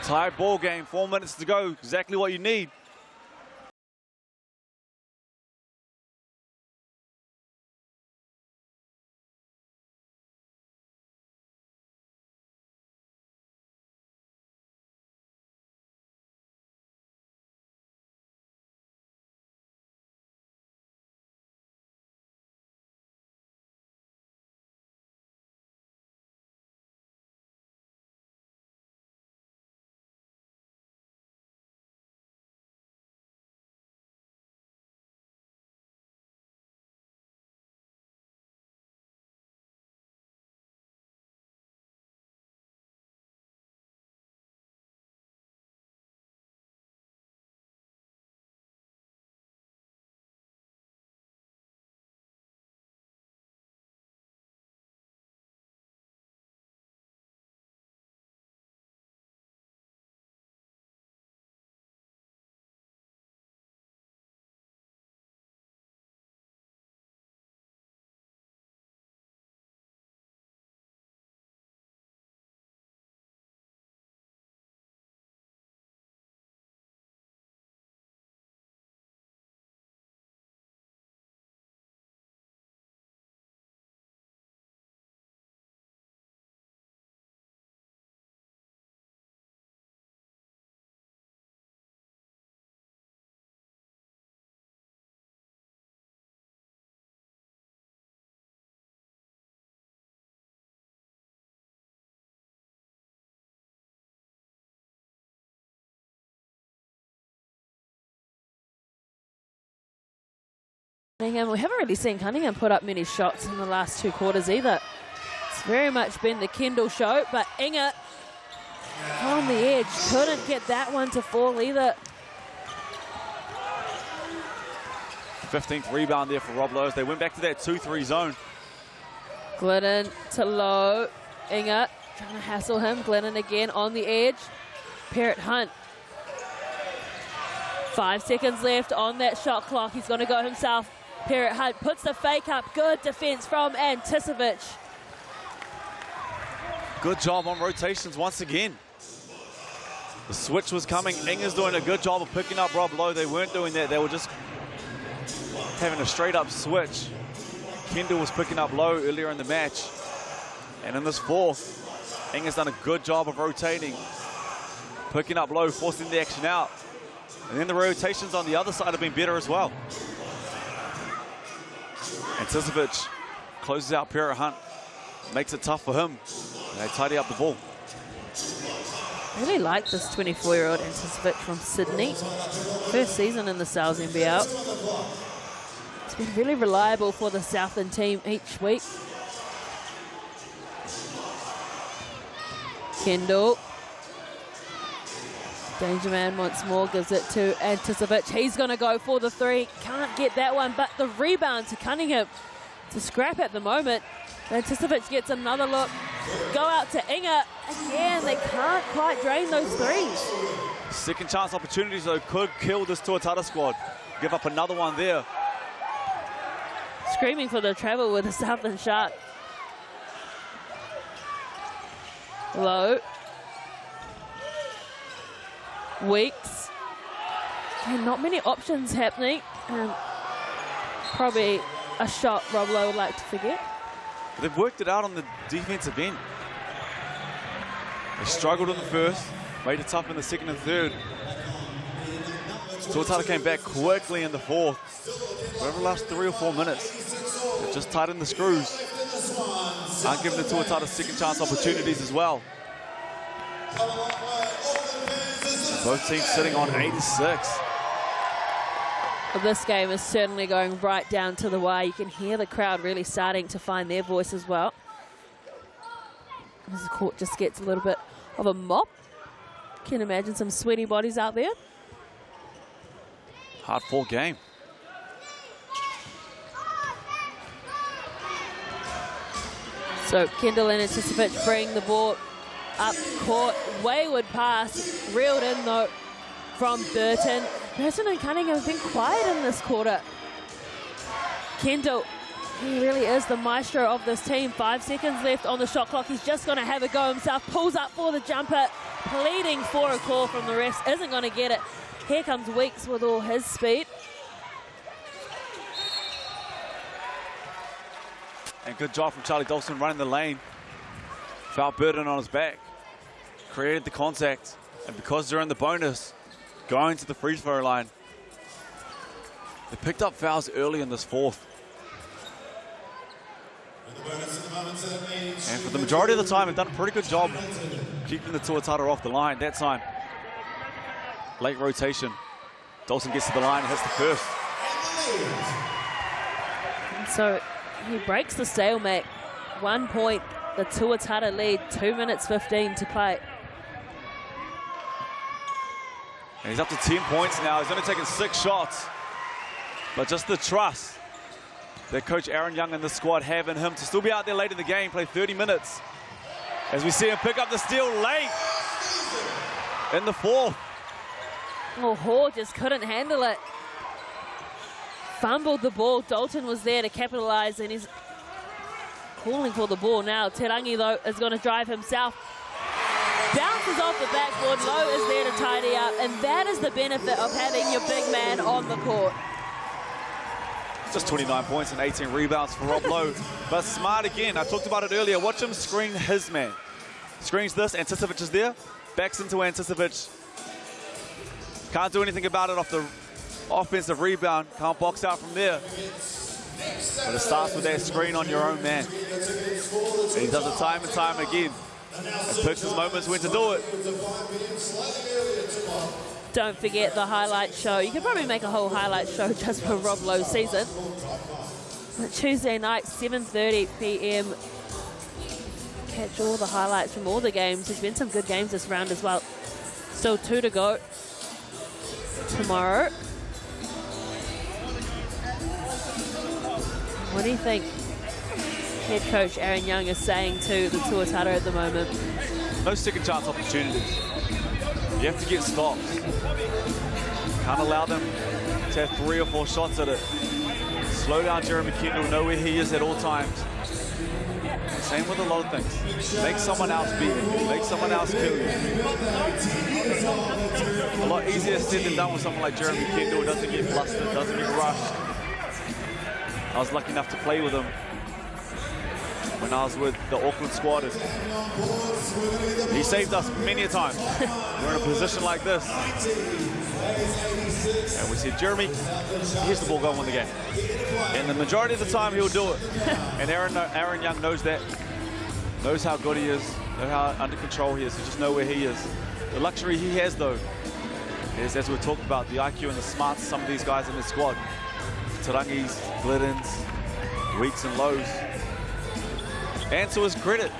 Tied ball game, 4 minutes to go. Exactly what you need. We haven't really seen Cunningham put up many shots in the last 2 quarters either. It's very much been the Kendall show, but Inga on the edge couldn't get that one to fall either. 15th rebound there for Rob Lowe. They went back to that 2-3 zone. Glennon to Lowe. Inga trying to hassle him. Glennon again on the edge. Parrott Hunt. 5 seconds left on that shot clock. He's going to go himself. Parrott Hunt puts the fake up. Good defense from Anticevic. Good job on rotations once again. The switch was coming. Inga's doing a good job of picking up Rob Lowe. They weren't doing that. They were just having a straight up switch. Kendall was picking up Lowe earlier in the match. And in this fourth, Inga's done a good job of rotating. Picking up Lowe, forcing the action out. And then the rotations on the other side have been better as well. Anticevic closes out Parrott Hunt. Makes it tough for him. And they tidy up the ball. I really like this 24-year-old Anticevic from Sydney. First season in the NZNBL. It's been really reliable for the Southland team each week. Kendall. Danger man once more, gives it to Anticevic. He's going to go for the 3. Can't get that one, but the rebound to Cunningham. To scrap at the moment. Anticevic gets another look. Go out to Inga. Again, they can't quite drain those 3s. Second chance opportunities, though, could kill this Tuatara squad. Give up another one there. Screaming for the travel with the Southland Shark. Low. Weeks. And not many options happening. And probably a shot Rob Lowe would like to forget. They've worked it out on the defensive end. They struggled in the first, made it tough in the second and third. Tuatara came back quickly in the fourth. Over the last 3 or 4 minutes, they've just tightened the screws. Aren't giving the Tuatara second chance opportunities as well. Both teams sitting on 86. Well, this game is certainly going right down to the wire. You can hear the crowd really starting to find their voice as well. As the court just gets a little bit of a mop. Can imagine some sweaty bodies out there. Hard-fought game. So Kendall and Anticevic bring the ball up court. Wayward pass, reeled in though from Burton. Burton and Cunningham have been quiet in this quarter. Kendall He really is the maestro of this team. 5 seconds left on the shot clock. He's just going to have a go himself. Pulls up for the jumper, pleading for a call from the refs. Isn't going to get it. Here comes Weeks with all his speed. And good job from Charlie Dawson running the lane. Foul burden on his back. Created the contact. And because they're in the bonus, going to the free throw line. They picked up fouls early in this fourth. And for the majority of the time, they've done a pretty good job keeping the Tuatara off the line. That time, late rotation. Dawson gets to the line and hits the first. So he breaks the stalemate. 1 point, the Tuatara lead, 2 minutes 15 to play. And he's up to 10 points now. He's only taken 6 shots. But just the trust that Coach Aaron Young and the squad have in him to still be out there late in the game, play 30 minutes. As we see him pick up the steal late in the fourth. Oh, Hall just couldn't handle it. Fumbled the ball. Dalton was there to capitalize, and he's calling for the ball now. Terangi, though, is going to drive himself. Bounces off the backboard. Lowe is there to tidy up, and that is the benefit of having your big man on the court. Just 29 points and 18 rebounds for Rob Lowe. But smart again. I talked about it earlier. Watch him screen his man. Screens this. Anticipovic is there. Backs into Anticipovic. Can't do anything about it off the offensive rebound. Can't box out from there. But it starts with that screen on your own man. And he does it time and time again. And picks his moments when to do it. Don't forget the highlight show. You could probably make a whole highlight show just for Rob Lowe's season. But Tuesday night, 7:30 p.m. Catch all the highlights from all the games. There's been some good games this round as well. Still 2 to go tomorrow. What do you think head coach Aaron Young is saying to the Tuatara at the moment? No second chance opportunities. You have to get stops. Can't allow them to have 3 or 4 shots at it. Slow down Jeremy Kendall, know where he is at all times. Same with a lot of things. Make someone else beat you. Make someone else kill you. A lot easier said than done with someone like Jeremy Kendall. Doesn't get flustered, doesn't get rushed. I was lucky enough to play with him when I was with the Auckland squad. He saved us many a time. We're in a position like this. And we said, Jeremy, here's the ball, go and win the game. And the majority of the time, he'll do it. And Aaron Young knows that. Knows how good he is, knows how under control he is. So just know where he is. The luxury he has, though, is, as we talked about, the IQ and the smarts of some of these guys in the squad. Tarangis, Gliddens, Weeks and Lows. And to his credit,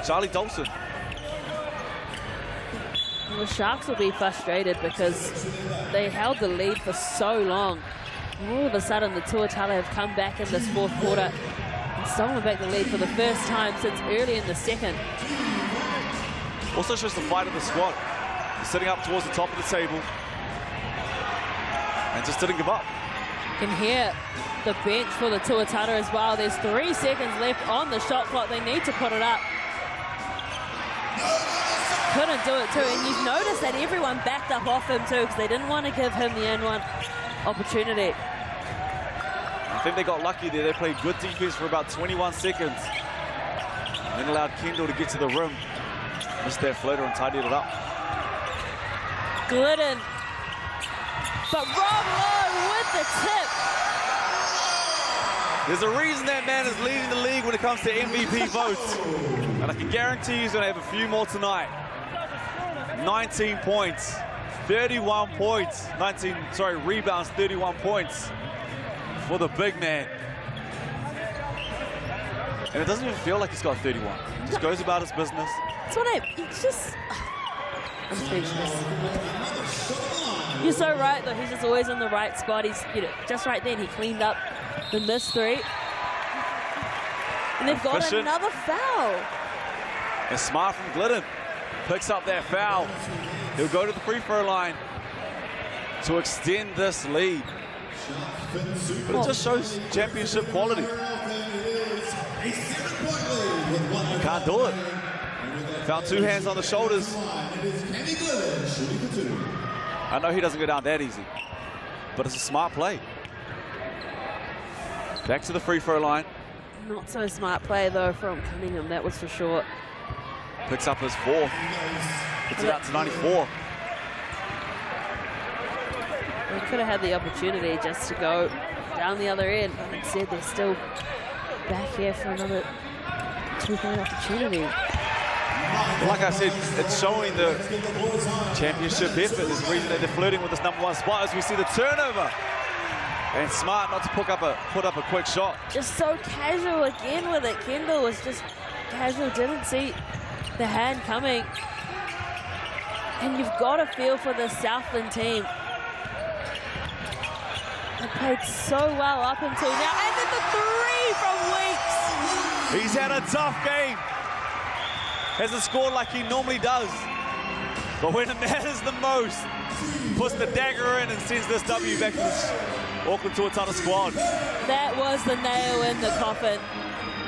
Charlie Dawson. The Sharks will be frustrated because they held the lead for so long. All of a sudden, the Tuatara have come back in this fourth quarter and stolen back the lead for the first time since early in the second. Also shows the fight of the squad. He's sitting up towards the top of the table and just didn't give up. You can hear the bench for the Tuatara as well. There's 3 seconds left on the shot clock. They need to put it up. Couldn't do it too, and you've noticed that everyone backed up off him too because they didn't want to give him the N1 opportunity. I think they got lucky there. They played good defense for about 21 seconds. And then allowed Kendall to get to the rim. Missed that floater and tidied it up. Glidden. But Rob Lowe with the tip. There's a reason that man is leading the league when it comes to MVP votes. And I can guarantee he's going to have a few more tonight. 19 points, 31 points, rebounds, 31 points for the big man. And it doesn't even feel like he's got 31. He just goes about his business. That's what it's just... I'm speechless. You're so right, though. He's just always in the right spot. He's, just right then, he cleaned up the missed 3. And they've got another foul. And smart from Glidden. Picks up that foul. He'll go to the free throw line to extend this lead. But it just shows championship quality. A 7-point lead with 1 minute. Can't do it. Found 2 hands on the shoulders. It is Kenny Glidden shooting for 2. I know he doesn't go down that easy, but it's a smart play. Back to the free throw line. Not so smart play though from Cunningham, that was for sure. Picks up his 4th. Gets it out to 94. They could have had the opportunity just to go down the other end, but instead they're still back here for another 2-point opportunity. Like I said, it's showing the championship effort. There's a reason that they're flirting with this #1 spot as we see the turnover. And smart not to put up a quick shot. Just so casual again with it. Kendall was just casual, didn't see the hand coming. And you've got to feel for the Southland team. They played so well up until now. And then the 3 from Weeks. He's had a tough game. Hasn't scored like he normally does. But when it matters the most, puts the dagger in and sends this W back to the Auckland Tuatara squad. That was the nail in the coffin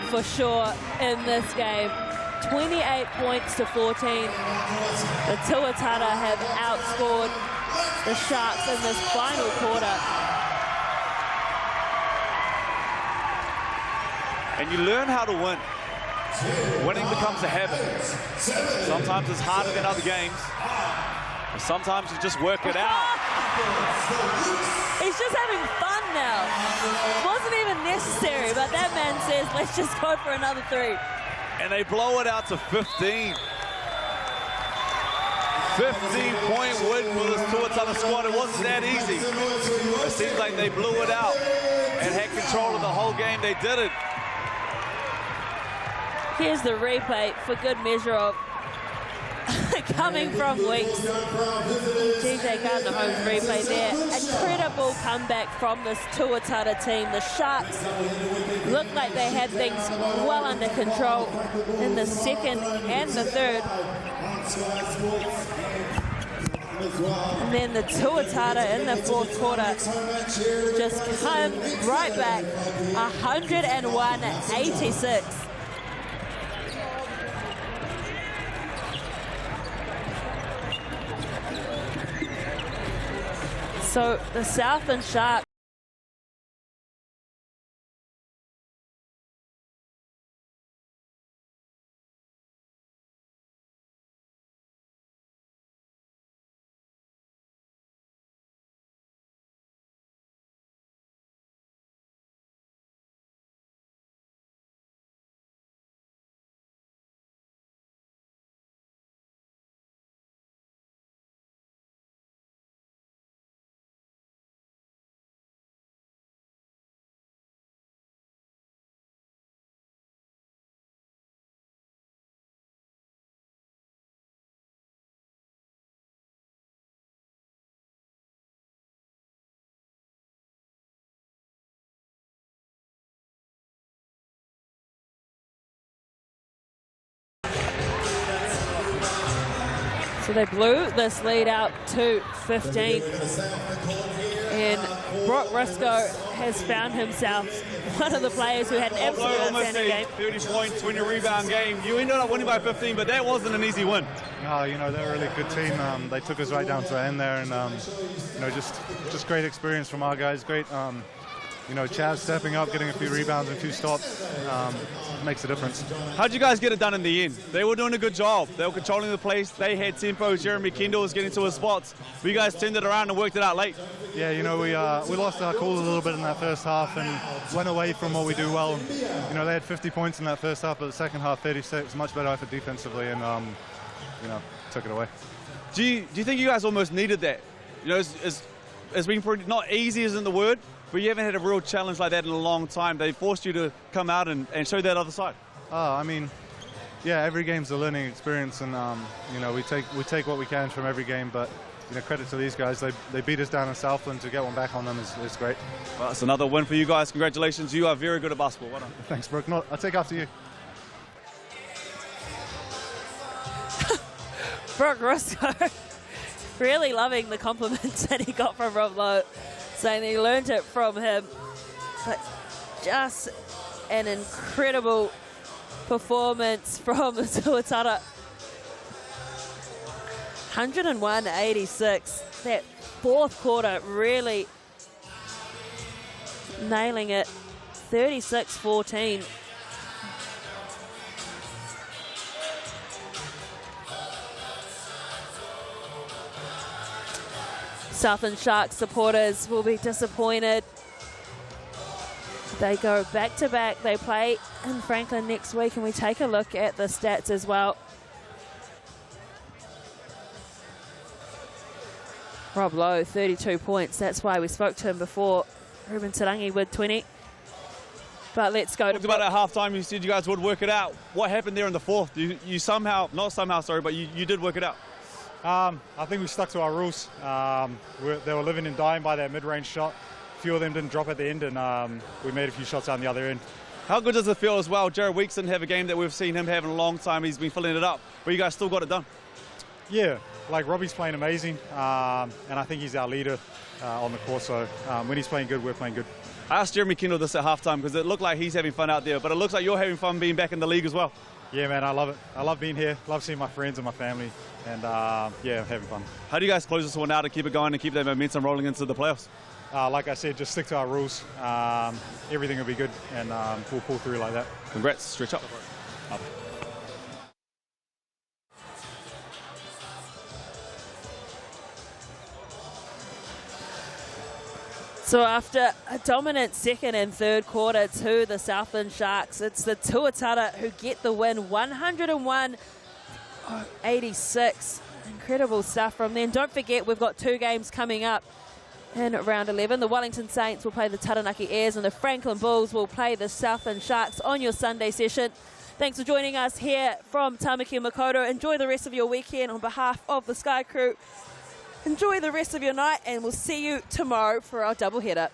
for sure in this game. 28 points to 14. The Tuatara have outscored the Sharks in this final quarter. And you learn how to win. Winning becomes a habit. Sometimes it's harder than other games. But sometimes you just work it out. He's just having fun now. Wasn't even necessary, but that man says, let's just go for another 3. And they blow it out to 15. 15-point win for this Tuatara squad. It wasn't that easy. It seems like they blew it out and had control of the whole game. They did it. Here's the replay for good measure of coming from Weeks. TJ Gardner-Holmes replay there. Incredible comeback from this Tuatara team. The Sharks looked like they had things well under control in the second and the third. And then the Tuatara in the fourth quarter just come right back, 101-86. So the Southland Sharks So they blew this lead out to 15. And Brock Risco has found himself one of the players who had an absolute outstanding game. 30-point, 20-rebound game. You ended up winning by 15, but that wasn't an easy win. No, you know, they're a really good team. They took us right down to the end there, and you know, just great experience from our guys. Great, you know, Chaz stepping up, getting a few rebounds and 2 stops, makes a difference. How'd you guys get it done in the end? They were doing a good job. They were controlling the place. They had tempo. Jeremy Kendall was getting to his spots. But you guys turned it around and worked it out late. Yeah, you know, we lost our cool a little bit in that first half and went away from what we do well. You know, they had 50 points in that first half, but the second half 36, much better effort defensively, and you know, took it away. Do you think you guys almost needed that? You know, it's been pretty, not easy isn't the word, but you haven't had a real challenge like that in a long time. They forced you to come out and show that other side. I mean, yeah, every game's a learning experience, and you know, we take what we can from every game. But you know, credit to these guys. They beat us down in Southland. To get one back on them is great. Well, it's another win for you guys. Congratulations. You are very good at basketball. Well done. Thanks, Brooke. No, I'll take after you. Brock Risco really loving the compliments that he got from Rob Lowe, saying he learned it from him. But just an incredible performance from Tuatara. 101-86. That fourth quarter really nailing it. 36-14. Southland Sharks supporters will be disappointed. They go back-to-back. They play in Franklin next week, and we take a look at the stats as well. Rob Lowe, 32 points. That's why we spoke to him before. Ruben Tarangi with 20. But let's go to... Talked about at halftime, you said you guys would work it out. What happened there in the fourth? You somehow, not somehow, sorry, but you did work it out. I think we stuck to our rules. They were living and dying by that mid-range shot. A few of them didn't drop at the end, and we made a few shots on the other end. How good does it feel as well? Jared Weeks didn't have a game that we've seen him have in a long time. He's been filling it up, but you guys still got it done. Yeah, like Robbie's playing amazing, and I think he's our leader on the court. So when he's playing good, we're playing good. I asked Jeremy Kendall this at halftime because it looked like he's having fun out there, but it looks like you're having fun being back in the league as well. Yeah, man, I love it. I love being here. Love seeing my friends and my family, and yeah, having fun. How do you guys close this one out to keep it going and keep that momentum rolling into the playoffs? Like I said, just stick to our rules. Everything will be good, and we'll pull through like that. Congrats. Stretch up. So after a dominant second and third quarter to the Southland Sharks, it's the Tuatara who get the win, 101-86. Incredible stuff from them. Don't forget, we've got 2 games coming up in round 11. The Wellington Saints will play the Taranaki Airs, and the Franklin Bulls will play the Southland Sharks on your Sunday session. Thanks for joining us here from Tamaki Makaurau. Enjoy the rest of your weekend on behalf of the Sky Crew. Enjoy the rest of your night, and we'll see you tomorrow for our doubleheader.